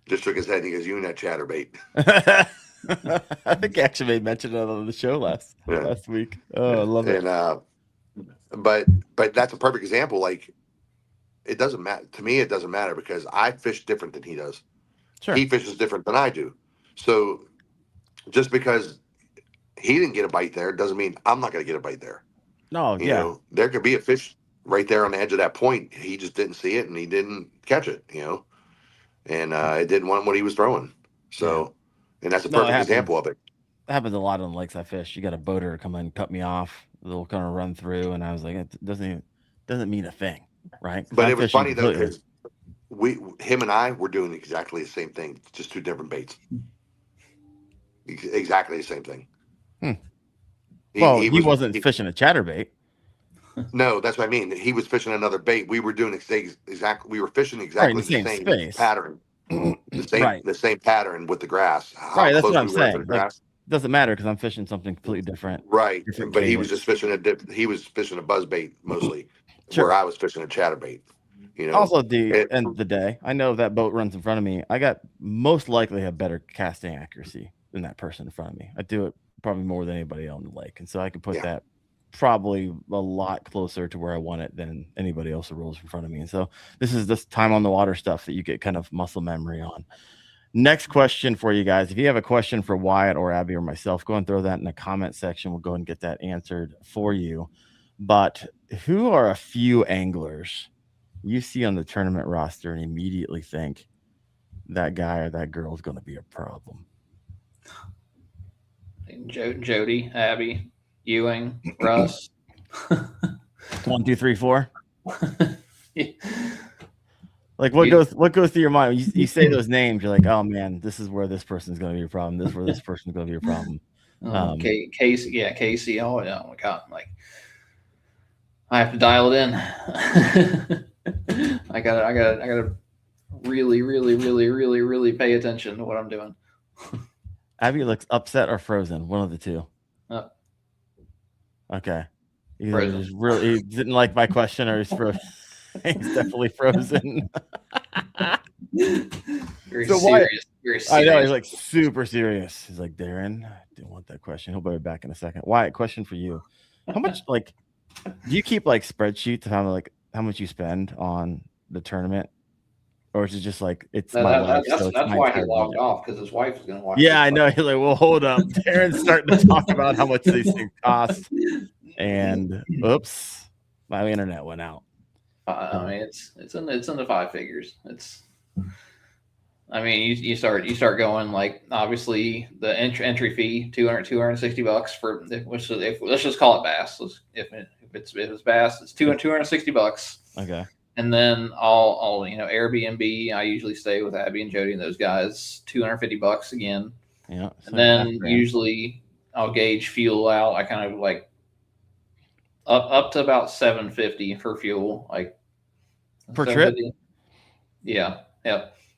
just shook his head. And he goes, "You and that chatterbait." I think I actually made mention of it on the show last week. Oh, I love it. And but that's a perfect example. Like, it doesn't matter to me. It doesn't matter because I fish different than he does. Sure. He fishes different than I do. So just because he didn't get a bite there doesn't mean I'm not going to get a bite there. No, you know, there could be a fish right there on the edge of that point. He just didn't see it and he didn't catch it. And it didn't want what he was throwing. So, and that's a perfect example of it. It happens a lot on lakes I fish. You got a boater come in, cut me off. They'll kind of run through, and I was like, it doesn't mean a thing, right? But it was funny though because him and I were doing exactly the same thing, just two different baits. Exactly the same thing. He wasn't fishing a chatterbait. No, that's what I mean. He was fishing another bait. We were doing exactly. We were fishing exactly the same pattern. The same pattern with the grass. Right, that's what I'm saying. Like, doesn't matter because I'm fishing something completely different. Right, but he was just fishing he was fishing a buzz bait mostly, where I was fishing a chatterbait. Also, at the end of the day, I know if that boat runs in front of me, I got most likely have better casting accuracy than that person in front of me. I do it probably more than anybody on the lake, and so I can put that probably a lot closer to where I want it than anybody else who rolls in front of me. And so this is this time on the water stuff that you get kind of muscle memory on. Next question for you guys. If you have a question for Wyatt or Abby or myself, go and throw that in the comment section. We'll go and get that answered for you. But who are a few anglers you see on the tournament roster and immediately think that guy or that girl is going to be a problem? Jody, Abby, Ewing, Russ. 1, 2, 3, 4. Like what goes through your mind? You say those names, you're like, oh man, this is where this person's going to be a problem. This is where this person's going to be a problem. Casey. Oh my God! I'm like, I have to dial it in. I gotta really pay attention to what I'm doing. Abby looks upset or frozen. One of the two. Okay. He didn't like my question, or he's frozen. He's definitely frozen. Very serious. I know, he's like super serious. He's like, Daren, I didn't want that question. He'll be back in a second. Wyatt, question for you. How much do you keep like spreadsheets of how much you spend on the tournament? Or is it just like it's my life? That's why he logged off, because his wife is going to watch. Yeah, I know. He's like, well, hold up. Daren's starting to talk about how much these things cost, and oops, my internet went out. I mean, it's in the five figures. I mean, you start going like, obviously the entry fee $260 for let's just call it bass. If it's bass, it's $260. Okay. And then all Airbnb, I usually stay with Abby and Jody and those guys, $250 again. Yeah. And then usually I'll gauge fuel out. I kind of like up to about $750 for fuel, like per trip. Yeah,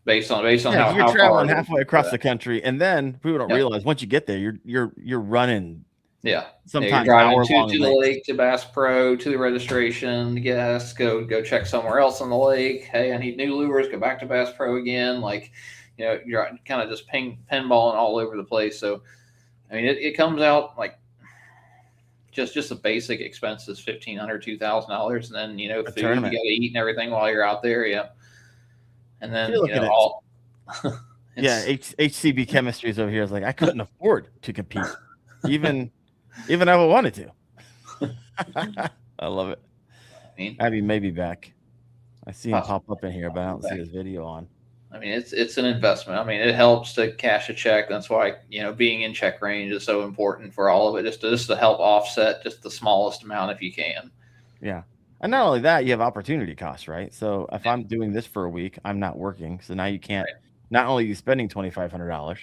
based on Yeah, how you're far traveling it is. halfway across the country, and then people don't Yep. realize once you get there, you're running. Yeah, Sometimes you're driving hour-long to the lakes. lake, to Bass Pro, to the registration, gas, go check somewhere else on the lake. Hey, I need new lures. Go back to Bass Pro again. Like, you're kind of just pinballing all over the place. So, I mean, it comes out like just the basic expenses, $1,500, $2,000, and then food, you got to eat and everything while you're out there. Yeah, and then all. Yeah, HCB chemistry is over here. Is like, I couldn't afford to compete, even if I wanted to. I love it. Abby may be back. I see him pop up in here, but I don't see his video on. I mean, it's an investment. I mean, it helps to cash a check. That's why being in check range is so important for all of it. Just to help offset just the smallest amount if you can. Yeah, and not only that, you have opportunity costs, right? So if I'm doing this for a week, I'm not working. So now you can't. Right. Not only are you spending $2,500,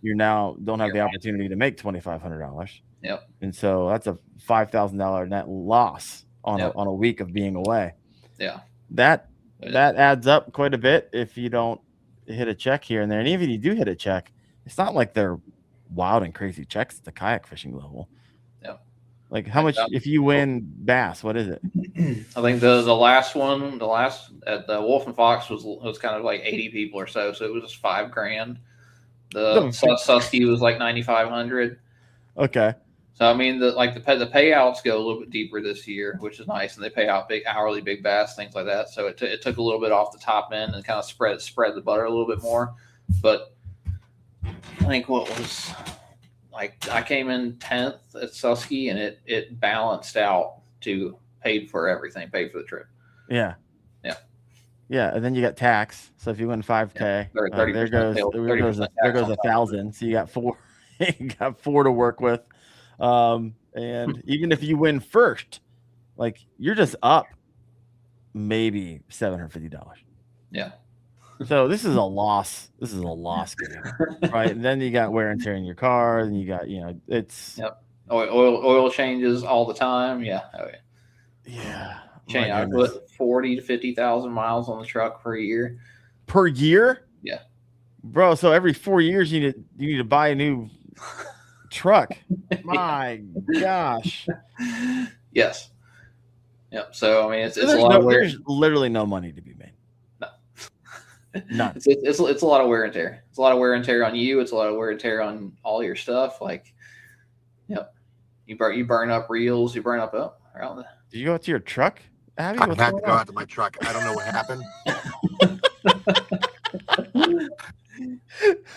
you now don't have the opportunity to make $2,500. Yep. And so that's a $5,000 net loss on a week of being away. Yeah. That adds up quite a bit if you don't hit a check here and there. And even if you do hit a check, it's not like they're wild and crazy checks at the kayak fishing level. Yeah. Like how much if you win bass, what is it? I think the last one, at the Wolf and Fox was kind of like 80 people or so. So it was just $5,000. The Susky was like 9,500. Okay. So I mean, the payouts go a little bit deeper this year, which is nice, and they pay out big hourly big bass, things like that. So it took a little bit off the top end and kind of spread the butter a little bit more. But I think what was like I came in 10th at Susky, and it balanced out to paid for everything, paid for the trip. Yeah. Yeah, and then you got tax. So if you win $5,000, there goes 1,000. So you got four. You got four to work with. And even if you win first, like you're just up maybe $750. Yeah. So this is a loss. This is a loss game, right? And then you got wear and tear in your car, and you got it's oil changes all the time. Yeah. Oh, yeah. I put 40 to 50,000 miles on the truck per year. Per year? Yeah. Bro, so every 4 years you need to buy a new truck. My gosh. Yes. Yep. So I mean, it's a lot of wear. There's literally no money to be made. No. None. It's a lot of wear and tear. It's a lot of wear and tear on you. It's a lot of wear and tear on all your stuff. Like, you burn up reels. You burn up around the. Did you go out to your truck, Abby? I had to go out to my truck. I don't know what happened.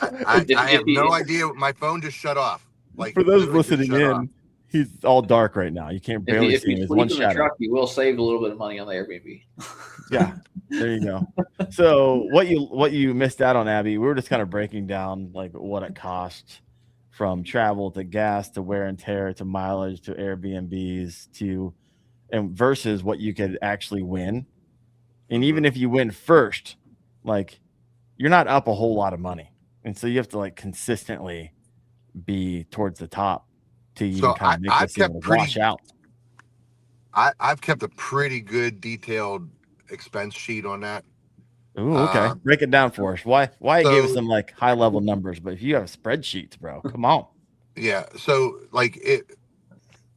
I have no idea. My phone just shut off. Like for those listening in, he's all dark right now. You can't barely see him. There's one shadow. Truck, you will save a little bit of money on the Airbnb. Yeah, there you go. So what you missed out on, Abby, we were just kind of breaking down like what it costs from travel to gas to wear and tear to mileage to Airbnbs and versus what you could actually win. And even if you win first, like you're not up a whole lot of money. And so you have to like consistently be towards the top to even kind of make this able to wash out. I've kept a pretty good detailed expense sheet on that. Ooh, okay. Break it down for us. Why gave us some like high level numbers, but if you have spreadsheets, bro, come on. Yeah. So like it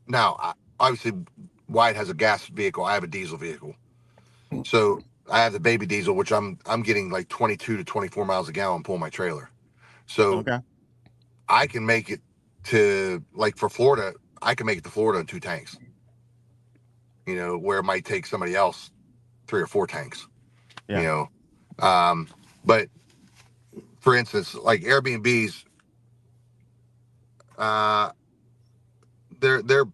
now, obviously Wyatt has a gas vehicle. I have a diesel vehicle. So I have the baby diesel, which I'm getting like 22 to 24 miles a gallon pulling my trailer. So I can make it to like for Florida, I can make it to Florida in 2 tanks. Where it might take somebody else 3 or 4 tanks. Yeah. But for instance, like Airbnbs, they're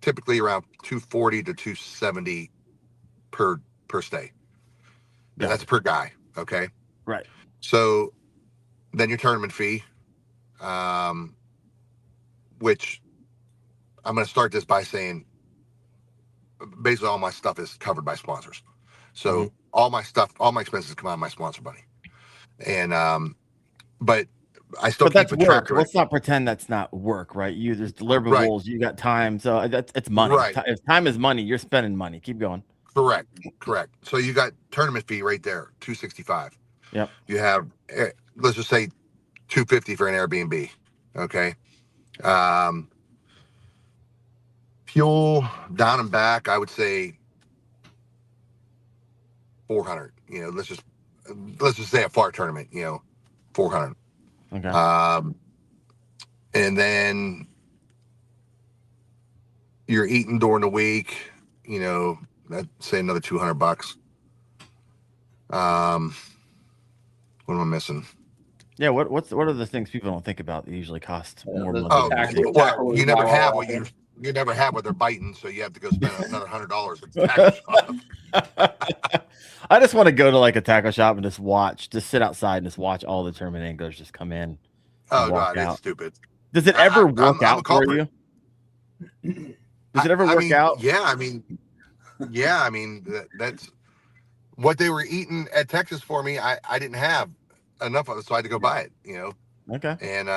typically around 240 to 270 per stay. Yeah. That's per guy. Okay. Right. So then your tournament fee, which I'm going to start this by saying basically all my stuff is covered by sponsors. So all my expenses come out of my sponsor money. And, but I still But that's keep a work. tracker. Let's not pretend that's not work, right? There's deliverables, Right. you got time, so it's money. Right. If time is money, you're spending money. Keep going. Correct. So you got tournament fee right there, $265. Yep. You have, let's just say, $250 for an Airbnb. Okay. Fuel down and back, I would say $400. You know, let's just say a far tournament. You know, $400. Okay. And then you're eating during the week. You know, let's say another $200. What am I missing? Yeah. What are the things people don't think about that usually cost more money? Oh, than you think? well, you never have what you never have what they're biting, so you have to go spend another $100 at the tackle shop. I just want to go to like a tackle shop and just sit outside and just watch all the tournament anglers just come in. Oh God, it's stupid. Does it ever work out for you? Does it ever work out? Yeah, I mean, that's what they were eating at Texas for me. I didn't have enough of it, so I had to go buy it. You know. Okay. And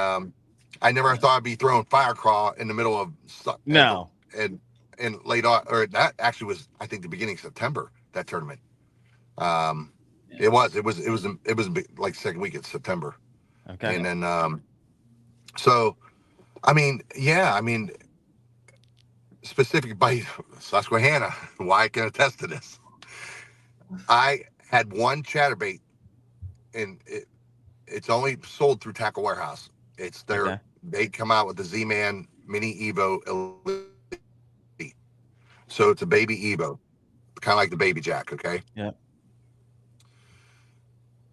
I never thought I'd be throwing fire crawl in the middle of and late on, or that actually was, I think, the beginning of September, that tournament. It was like second week of September. Okay. And then so I mean, specific by Susquehanna, Wyatt can attest to this. I had one chatterbait, and it's only sold through Tackle Warehouse. It's their they come out with the Z-Man Mini Evo Elite. So it's a baby Evo, kind of like the Baby Jack. Okay. Yeah.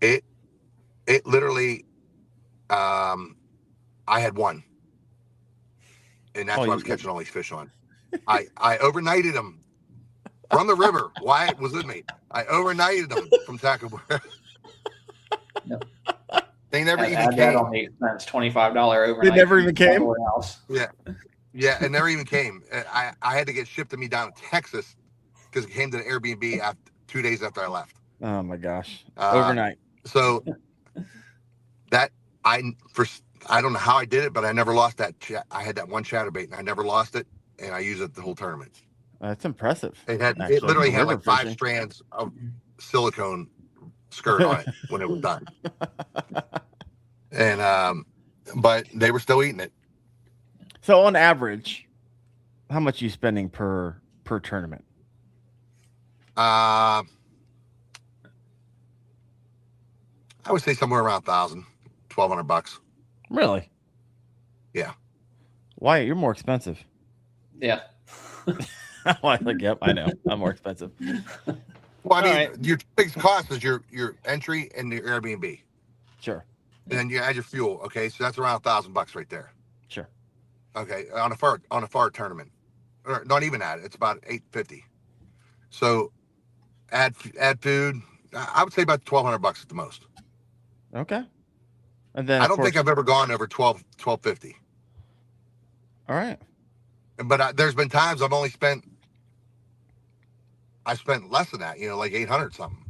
It literally, I had one, and that's what I was catching all these fish on. I overnighted them from the river. Wyatt was with me. I overnighted them from Tackle Warehouse. Yep. They never even came. That on the expense, $25 overnight. They never even came. Yeah, it never even came. I had to get shipped to me down to Texas because it came to the Airbnb 2 days after I left. Oh my gosh! Overnight. So that I don't know how I did it, but I never lost that. I had that one chatterbait, and I never lost it, and I used it the whole tournament. That's impressive. It literally had like 5 strands of silicone skirt on it when it was done. And but they were still eating it. So on average, how much are you spending per tournament? I would say somewhere around $1,200. Really? Yeah. Why? You're more expensive. Yeah. Yep, I know. I'm more expensive. Well, I mean, your biggest cost is your entry and your Airbnb. Sure. And then you add your fuel. Okay, so that's around $1,000 right there. Sure. Okay, on a far tournament, or not even that. It's about $850. So add food. I would say about $1,200 at the most. Okay. And then I don't think I've ever gone over $1,250. All right. But there's been times I spent less than that, like 800 something,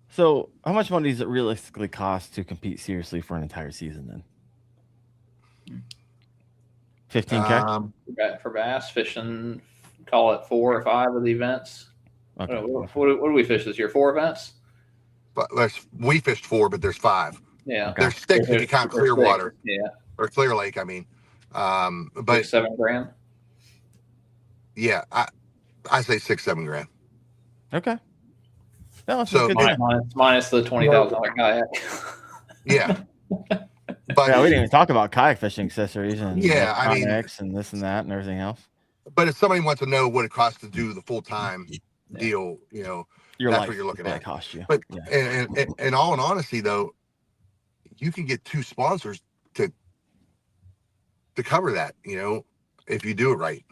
So how much money does it realistically cost to compete seriously for an entire season then? 15K? For bass fishing, call it 4 or 5 of the events. Okay. What do we fish this year? 4 events? But we fished 4, but there's 5. Yeah. Okay. There's 6 if you count clear water. Yeah. Or Clear Lake, I mean. But $6-7 yeah, I say $6-7 grand. Okay. No, so minus the $20,000 kayak. Yeah. But yeah, we didn't even talk about kayak fishing accessories and I mean, and this and that and everything else. But if somebody wants to know what it costs to do the full time deal, that's what you're looking at. Cost you. But in all honesty, though, you can get 2 sponsors to cover that, if you do it right.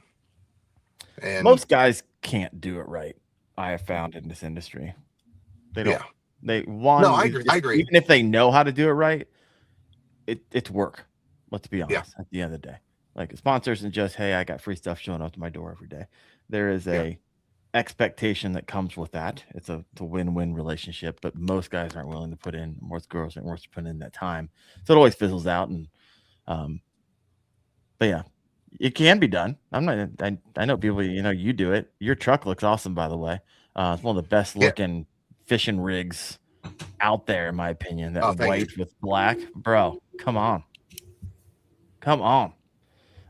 And most guys can't do it right. I have found in this industry, they don't. Yeah. No, I agree. Even if they know how to do it right, it's work. Let's be honest. At the end of the day, like sponsors and just, hey, I got free stuff showing up to my door every day. There is a expectation that comes with that. It's a win-win relationship, but most guys aren't willing to put in, most girls aren't willing to put in that time. So it always fizzles out. And but yeah, it can be done. I know people, you do it. Your truck looks awesome, by the way. It's one of the best looking fishing rigs out there, in my opinion. That white with black, bro. Come on.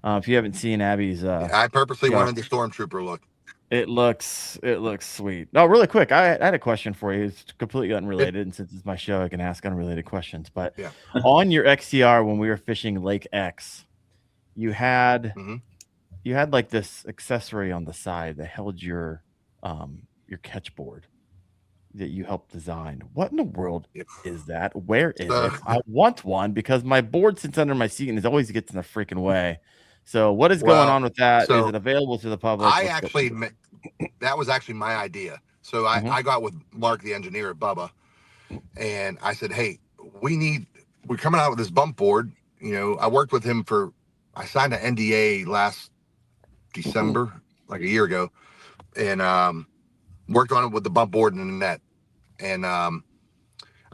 If you haven't seen Abby's, I purposely wanted the Stormtrooper look. It looks sweet. No, really quick. I had a question for you. It's completely unrelated, and since it's my show, I can ask unrelated questions. But on your XTR, when we were fishing Lake X, you had like this accessory on the side that held your catch board that you helped design. What in the world is that? Where is it? I want one because my board sits under my seat and it always gets in the freaking way. So what is going on with that? Is it available to the public? That was actually my idea. So I got with Mark, the engineer at Bubba, and I said, hey, we're coming out with this bump board. I worked with him I signed an NDA last December, like a year ago, and worked on it with the bump board and the net. And I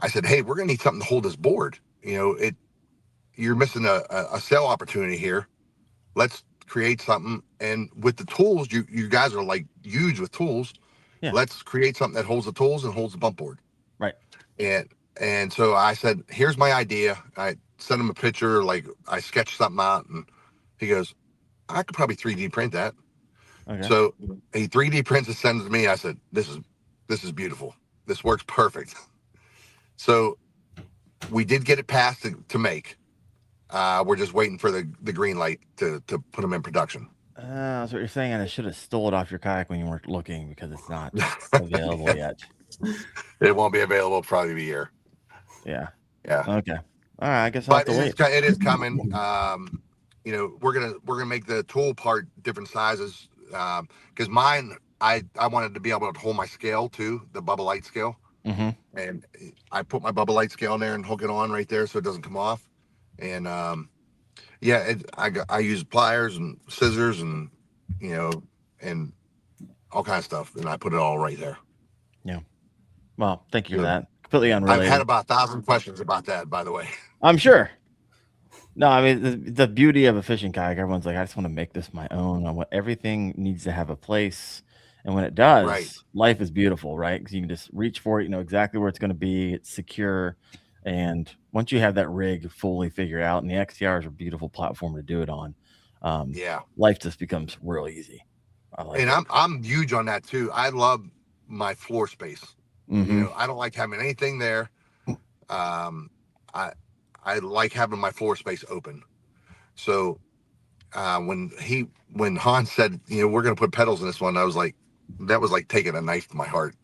said, hey, we're going to need something to hold this board. You're missing a sale opportunity here. Let's create something. And with the tools, you guys are like huge with tools. Yeah. Let's create something that holds the tools and holds the bump board. Right. And so I said, here's my idea. I sent him a picture, like I sketched something out, and he goes, I could probably 3D print that. Okay. So he 3D prints and sends it to me. I said, this is beautiful. This works perfect. So we did get it passed to make. We're just waiting for the green light to put them in production. That's what you're saying. And I should have stole it off your kayak when you weren't looking because it's not available yet. It won't be available probably a year. Yeah. Yeah. Okay. All right. I guess I'll have to wait. It is coming. We're gonna make the tool part different sizes. Because mine, I wanted to be able to hold my scale too, the Bubba Light scale. Mm-hmm. And I put my Bubba Light scale in there and hook it on right there so it doesn't come off. And I use pliers and scissors and and all kinds of stuff, and I put it all right there. Yeah. Well, thank you for that. Completely unrelated. I've had about 1,000 questions about that, by the way. I'm sure. No, I mean the beauty of a fishing kayak. Everyone's like, I just want to make this my own. Everything needs to have a place, and when it does, life is beautiful, right? Because you can just reach for it. You know exactly where it's going to be. It's secure, and once you have that rig fully figured out, and the XTR is a beautiful platform to do it on, life just becomes real easy. I'm huge on that too. I love my floor space. Mm-hmm. I don't like having anything there. I like having my floor space open. So when Hans said, we're going to put pedals in this one, I was like, that was like taking a knife to my heart.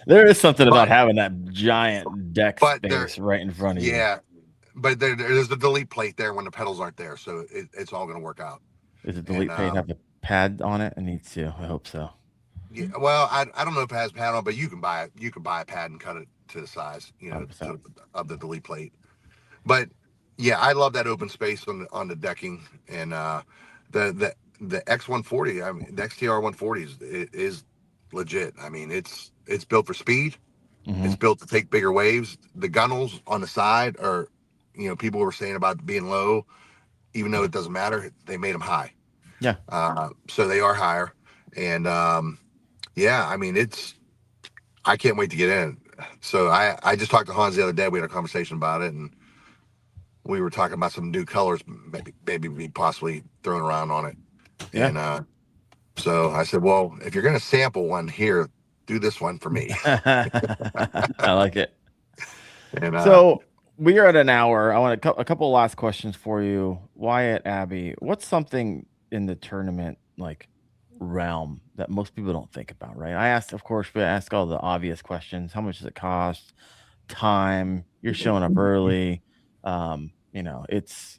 There is something about having that giant deck space right in front of you. Yeah, but there's the delete plate there when the pedals aren't there, so it's all going to work out. Is the delete plate have a pad on it? It needs to. I hope so. Yeah. Well, I don't know if it has a pad on, but you can buy a pad and cut it to the size, of the delete plate. But yeah, I love that open space on the decking, and the X140. I mean, the XTR 140 is legit. I mean, it's built for speed. Mm-hmm. It's built to take bigger waves. The gunnels on the side are, people were saying about being low, even though it doesn't matter. They made them high. Yeah. So they are higher, and I mean, I can't wait to get in. So I just talked to Hans the other day. We had a conversation about it, and we were talking about some new colors, maybe we possibly throwing around on it. Yeah. And so I said, well, if you're going to sample one here, do this one for me. I like it. And, so we are at an hour. I want a couple of last questions for you. Wyatt, Abby, what's something in the tournament realm that most people don't think about, right? I ask all the obvious questions. How much does it cost? Time, you're showing up early. It's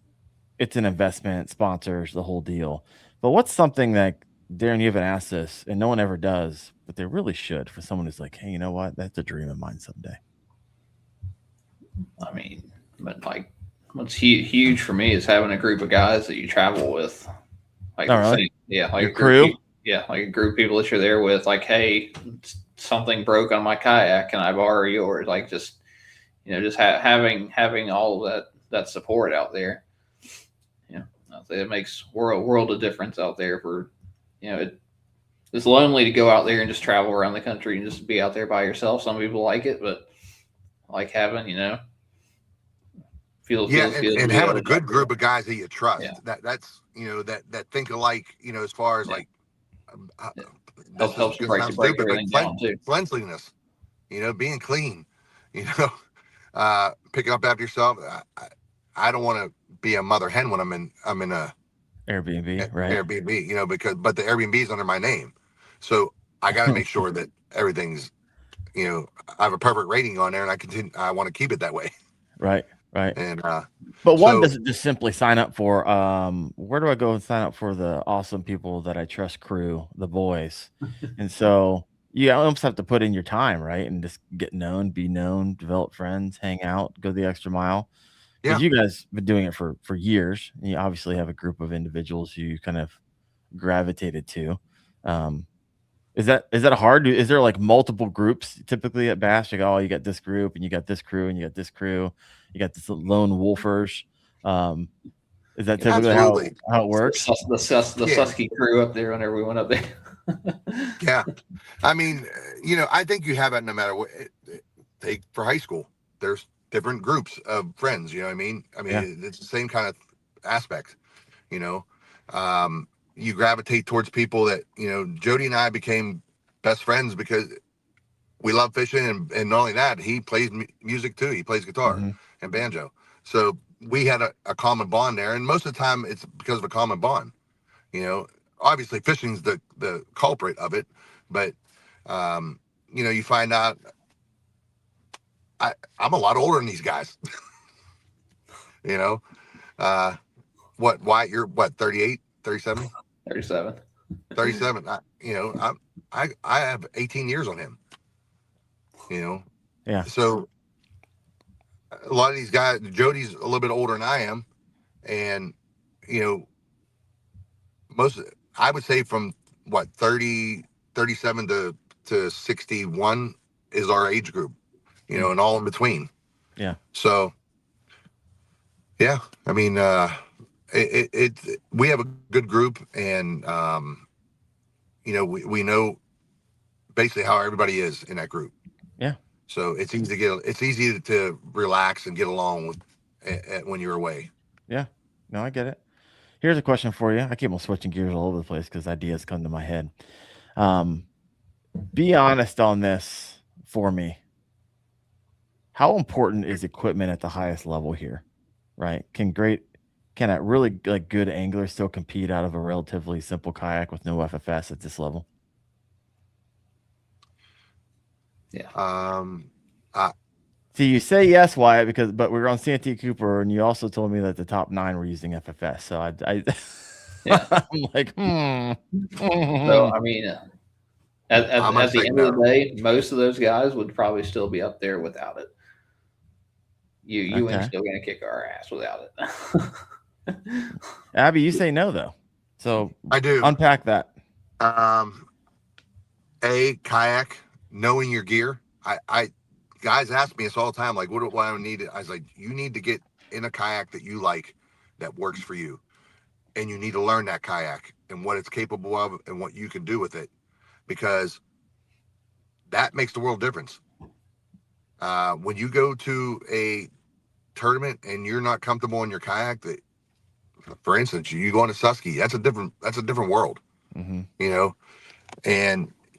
an investment, sponsors, the whole deal. But what's something that, Daren, you haven't asked this, and no one ever does, but they really should, for someone who's like, hey, you know what? That's a dream of mine someday. I mean, but what's huge for me is having a group of guys that you travel with. Really? Yeah, your crew. like a group of people that you're there with, like, hey, something broke on my kayak, can I borrow yours? Like, just just having all of that support out there. I'd say it makes world of difference out there. For it's lonely to go out there and just travel around the country and just be out there by yourself. Some people like it, but I like having feels good and to be having able a to good group of guys that you trust. Yeah. That's that think alike. As far as like helps you break everything down too. Cleanliness, being clean, picking up after yourself. I don't want to be a mother hen when I'm in a Airbnb, right? Airbnb, but the Airbnb is under my name, so I got to make sure that everything's, I have a perfect rating on there, and I want to keep it that way. Right. And but one doesn't just simply sign up for where do I go and sign up for the awesome people that I trust crew, the boys. And so you almost have to put in your time, right? And just get known, be known, develop friends, hang out, go the extra mile. Because you guys have been doing it for years. And you obviously have a group of individuals who you kind of gravitated to. Is that hard? Is there like multiple groups typically at Bass? Like, oh, you got this group and you got this crew and you got this crew, you got this lone wolfers. Is that typically how it works? The Susky crew up there whenever we went up there. Yeah. I mean, I think you have it no matter what. Take for high school, there's different groups of friends. You know what I mean? It's the same kind of aspect. You gravitate towards people that, Jody and I became best friends because we love fishing. And not only that, he plays music too. He plays guitar and banjo. So we had a common bond there. And most of the time it's because of a common bond. Obviously fishing's the culprit of it. But, you find out I'm a lot older than these guys. Wyatt, you're what, 38, 37? 37. 37. I have 18 years on him. Yeah. So a lot of these guys, Jody's a little bit older than I am, and I would say from 37 to 61 is our age group, and all in between. Yeah. So yeah, I mean, we have a good group, and we know basically how everybody is in that group. Yeah. So it's easy to relax and get along with when you're away. Yeah. No, I get it. Here's a question for you. I keep on switching gears all over the place because ideas come to my head. Be honest on this for me. How important is equipment at the highest level here? Right? Can a really good angler still compete out of a relatively simple kayak with no FFS at this level? Yeah. See, you say yes, Wyatt, but we were on Santee Cooper, and you also told me that the top 9 were using FFS. So I'm like, So I mean, at the end of the day, most of those guys would probably still be up there without it. You ain't still gonna kick our ass without it. Abby, you say no though, so I do. Unpack that. Kayak, knowing your gear. I guys ask me this all the time, like, what do I need? I was like, you need to get in a kayak that you like, that works for you, and you need to learn that kayak and what it's capable of and what you can do with it, because that makes the world difference. When you go to a tournament and you're not comfortable in your kayak, that, for instance, you go on a Susky, that's a different world, and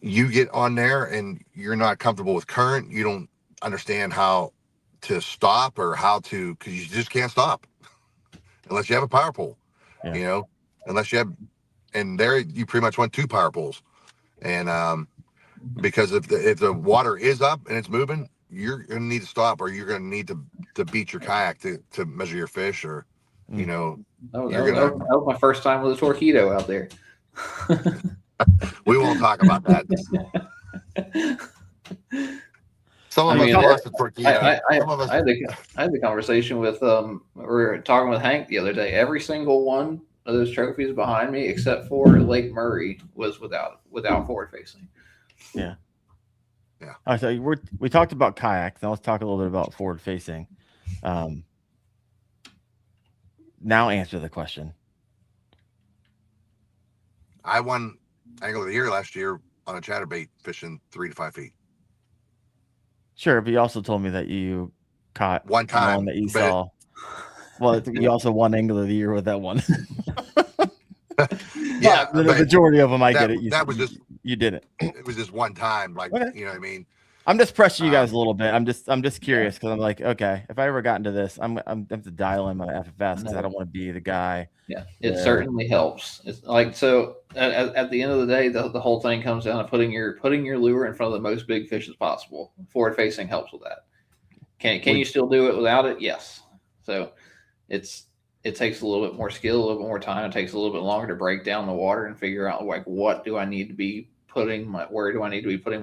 you get on there and you're not comfortable with current, you don't understand how to stop or because you just can't stop unless you have a power pole, unless you have, and there you pretty much want 2 power poles, and because if the water is up and it's moving, you're gonna need to stop, or you're gonna need to beat your kayak to measure your fish, or that was my first time with a Torpedo out there. We won't talk about that. Some of us lost the Torpedo. I had the conversation with we were talking with Hank the other day. Every single one of those trophies behind me, except for Lake Murray, was without forward facing. Yeah. Yeah. All right, so we talked about kayaks. Now let's talk a little bit about forward facing. Now answer the question. I won Angler of the Year last year on a chatterbait fishing 3 to 5 feet. Sure, but you also told me that you caught One time that you but saw. Well, you also won Angler of the Year with that one. Yeah, the but majority of them, I that- get it. that was just- you didn't. it was just one time, like Okay. you know what I mean. I'm just pressing you guys a little bit. I'm just curious because I'm like, okay, if I ever got into this, I'm have to dial in my FFS because I don't want to be the guy. Yeah, it certainly helps. It's like, so at the end of the day, the whole thing comes down to putting your lure in front of the most big fish as possible. Forward facing helps with that. Can you still do it without it? Yes. So it takes a little bit more skill, a little bit more time. It takes a little bit longer to break down the water and figure out like where do I need to be putting my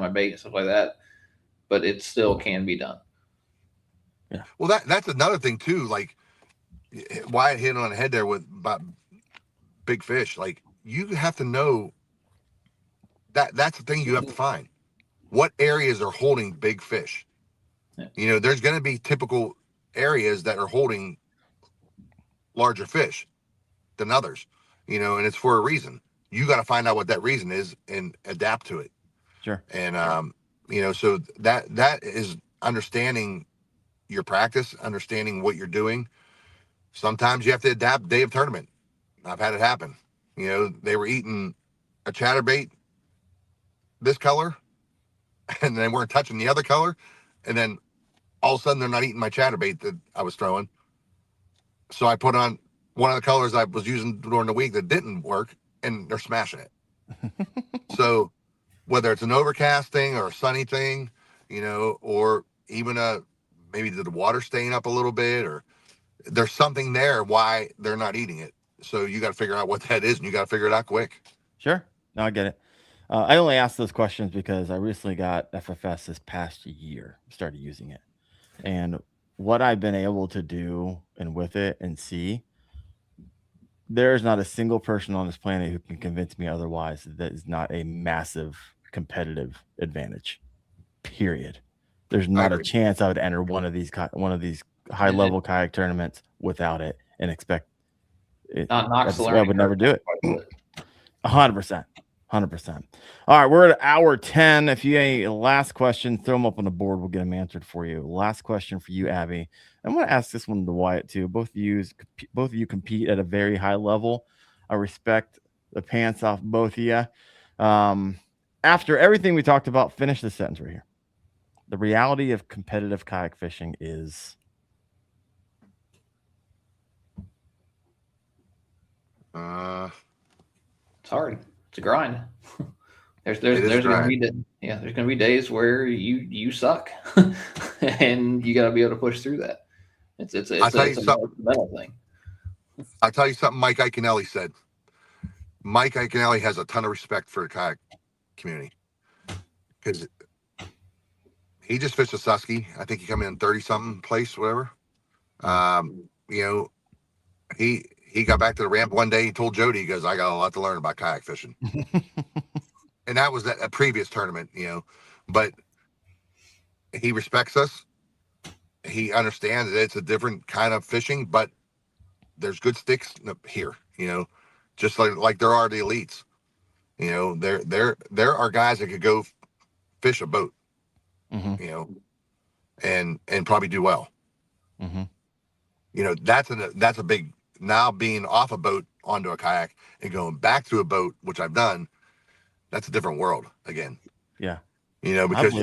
bait and stuff like that. But it still can be done. Yeah. Well, that's another thing too. Like Wyatt hit on the head there with about big fish. Like you have to know that's the thing you have to find. What areas are holding big fish? Yeah. You know, there's going to be typical areas that are holding larger fish than others. You know, and it's for a reason. You got to find out what that reason is and adapt to it. Sure. And you know, so that is understanding your practice, understanding what you're doing. Sometimes you have to adapt day of tournament. I've had it happen. You know, they were eating a chatterbait this color and they weren't touching the other color. And then all of a sudden they're not eating my chatterbait that I was throwing. So I put on one of the colors I was using during the week that didn't work and they're smashing it. So whether it's an overcast thing or a sunny thing, you know, or even maybe the water staying up a little bit, or there's something there why they're not eating it. So you got to figure out what that is and you got to figure it out quick. Sure. No, I get it. I only asked those questions because I recently got FFS this past year, started using it. And what I've been able to do and with it and see, there's not a single person on this planet who can convince me otherwise that is not a massive competitive advantage. Period. There's not a chance I would enter one of these high level kayak tournaments without it and expect it. I would never do it. 100%. 100%. All right, we're at hour 10. If you have any last question, throw them up on the board. We'll get them answered for you. Last question for you, Abby. I'm going to ask this one to Wyatt too. Both of you compete at a very high level. I respect the pants off both of you. After everything we talked about, finish the sentence right here. The reality of competitive kayak fishing is. It's hard. It's a grind. There's gonna be days where you suck, and you got to be able to push through that. It's a mental thing. I'll tell you something Mike Iaconelli said. Mike Iaconelli has a ton of respect for the kayak community because he just fished a Susky. I think he come in 30-something place, whatever. You know, he got back to the ramp one day. He told Jody, he goes, I got a lot to learn about kayak fishing. And that was a previous tournament, you know, but he respects us. He understands that it's a different kind of fishing, but there's good sticks here, you know, just like there are the elites. You know, there are guys that could go fish a boat, you know, and probably do well. You know, that's a big, now being off a boat onto a kayak and going back to a boat, which I've done, that's a different world again. Yeah. You know, because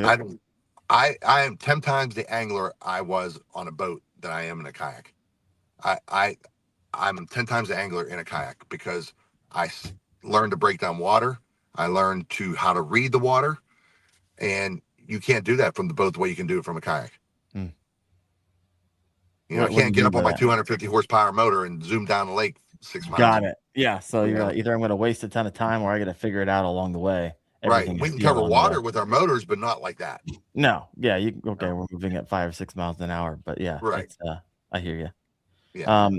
I am 10 times the angler I was on a boat than I am in a kayak. I'm 10 times the angler in a kayak because I learned to break down water. I learned how to read the water, and you can't do that from the boat the way you can do it from a kayak. You know, I can't get up on my 250 horsepower motor and zoom down the lake 6 miles. Got it. Yeah. So you're like, either I'm going to waste a ton of time or I got to figure it out along the way. Right. We can cover water with our motors, but not like that. No. Yeah. We're moving at 5 or 6 miles an hour, but yeah. Right. I hear you. Yeah.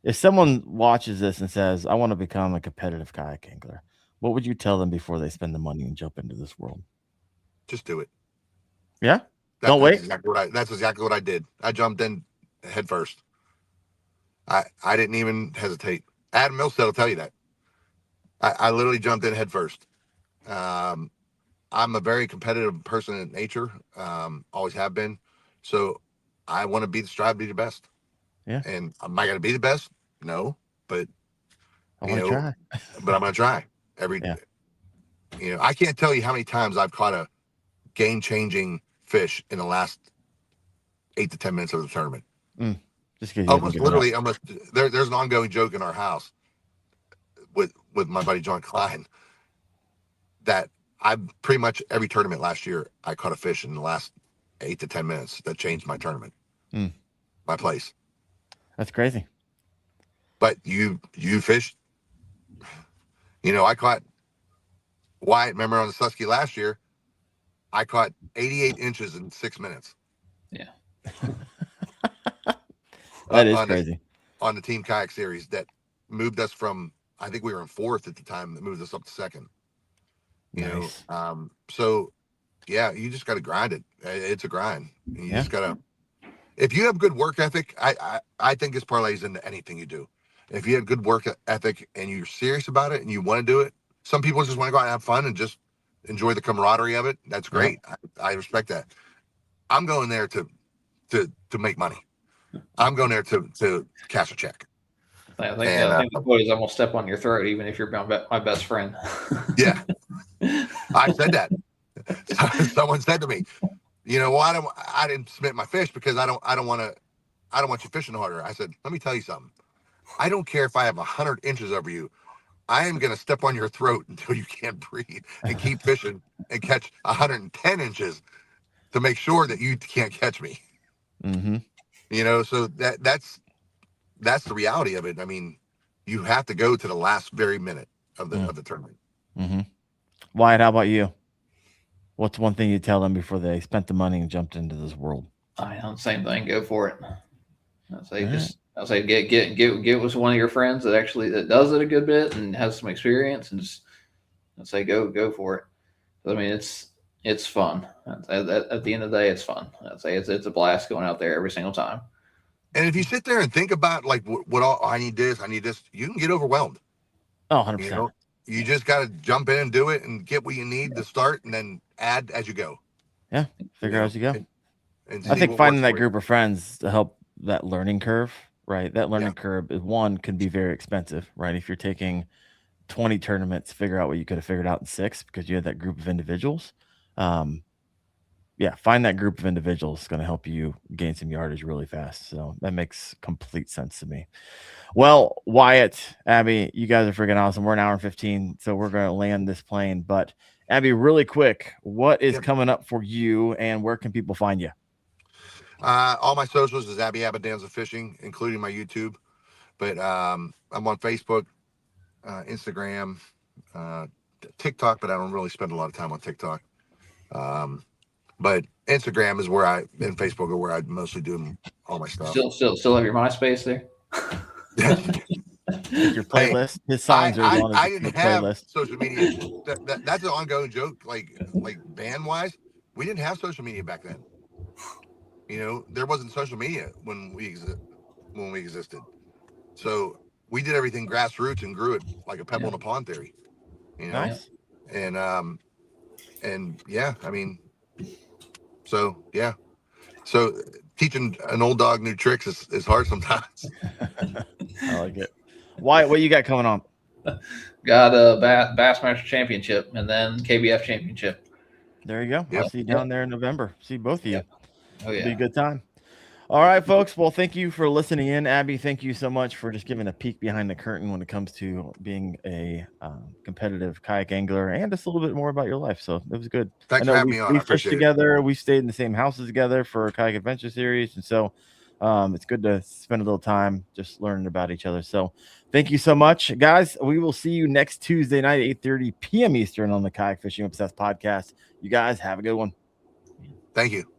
If someone watches this and says, I want to become a competitive kayak angler, what would you tell them before they spend the money and jump into this world? Just do it. Yeah. Don't wait. That's exactly what I did. I jumped in head first. I didn't even hesitate. Adam Milstead will tell you that. I literally jumped in head first. I'm a very competitive person in nature. Always have been. So I want to strive to be the best. Yeah. And am I going to be the best? No, but I want to try. But I'm going to try Yeah. I can't tell you how many times I've caught a game-changing fish in the last 8 to 10 minutes of the tournament. Just because almost there's an ongoing joke in our house with my buddy John Klein that I pretty much every tournament last year I caught a fish in the last 8 to 10 minutes that changed my tournament, my place. That's crazy. But you fished. I caught Wyatt. Remember on the Susky last year, I caught 88 inches in 6 minutes. Yeah. That is crazy. On the Team Kayak Series that moved us from, I think we were in 4th at the time, that moved us up to 2nd. Nice. So yeah, you just got to grind it. It's a grind. You just got to, if you have good work ethic, I think this parlays into anything you do. If you have good work ethic and you're serious about it and you want to do it, some people just want to go out and have fun and just enjoy the camaraderie of it. That's great. Yeah. I respect that. I'm going there to make money. I'm going there to cash a check. I think the quote is, I'm going to step on your throat, even if you're my best friend. Yeah. I said that. Someone said to me, I didn't submit my fish because I don't want you fishing harder. I said, let me tell you something. I don't care if I have 100 inches over you. I am going to step on your throat until you can't breathe and keep fishing and catch 110 inches to make sure that you can't catch me. Mm-hmm. So that's the reality of it. I mean, you have to go to the last very minute of the tournament. Mm-hmm. Wyatt, how about you? What's one thing you tell them before they spent the money and jumped into this world? Same thing. Go for it. I'll say get with one of your friends that does it a good bit and has some experience, and just say go for it. I mean, it's fun. At the end of the day, it's fun. I'd say it's a blast going out there every single time. And if you sit there and think about like what all I need this, you can get overwhelmed. Oh, 100%. You just got to jump in and do it and get what you need to start, and then add as you go. Yeah, figure out as you go. And I think finding that group of friends to help that learning curve, right? That learning curve can be very expensive, right? If you're taking 20 tournaments, figure out what you could have figured out in 6 because you had that group of individuals. Find that group of individuals is going to help you gain some yardage really fast. So that makes complete sense to me. Well, Wyatt, Abby, you guys are freaking awesome. We're an hour and 15, so we're going to land this plane. But Abby, really quick, what is coming up for you and where can people find you? All my socials is Abby Abbondanza Fishing, including my YouTube. But I'm on Facebook, Instagram, TikTok, but I don't really spend a lot of time on TikTok. But Instagram is and Facebook are where I mostly do all my stuff. Still have your MySpace there? Your playlist. His songs are on I didn't have playlist. Social media. That's an ongoing joke. Like band wise, we didn't have social media back then. There wasn't social media when we existed. So we did everything grassroots and grew it like a pebble in a pond theory. Nice. And I mean, so yeah. So teaching an old dog new tricks is hard sometimes. I like it. Wyatt, what you got coming on? Got a Bassmaster Championship and then KBF Championship. There you go. I'll see you down there in November. See both of you. Oh yeah. It'll be a good time. All right, folks. Well, thank you for listening in. Abby, thank you so much for just giving a peek behind the curtain when it comes to being a competitive kayak angler and just a little bit more about your life. So it was good. Thanks for having me on. We fished together. We stayed in the same houses together for a kayak adventure series. And so it's good to spend a little time just learning about each other. So thank you so much, guys. We will see you next Tuesday night at 8:30 p.m. Eastern on the Kayak Fishing Obsessed podcast. You guys have a good one. Thank you.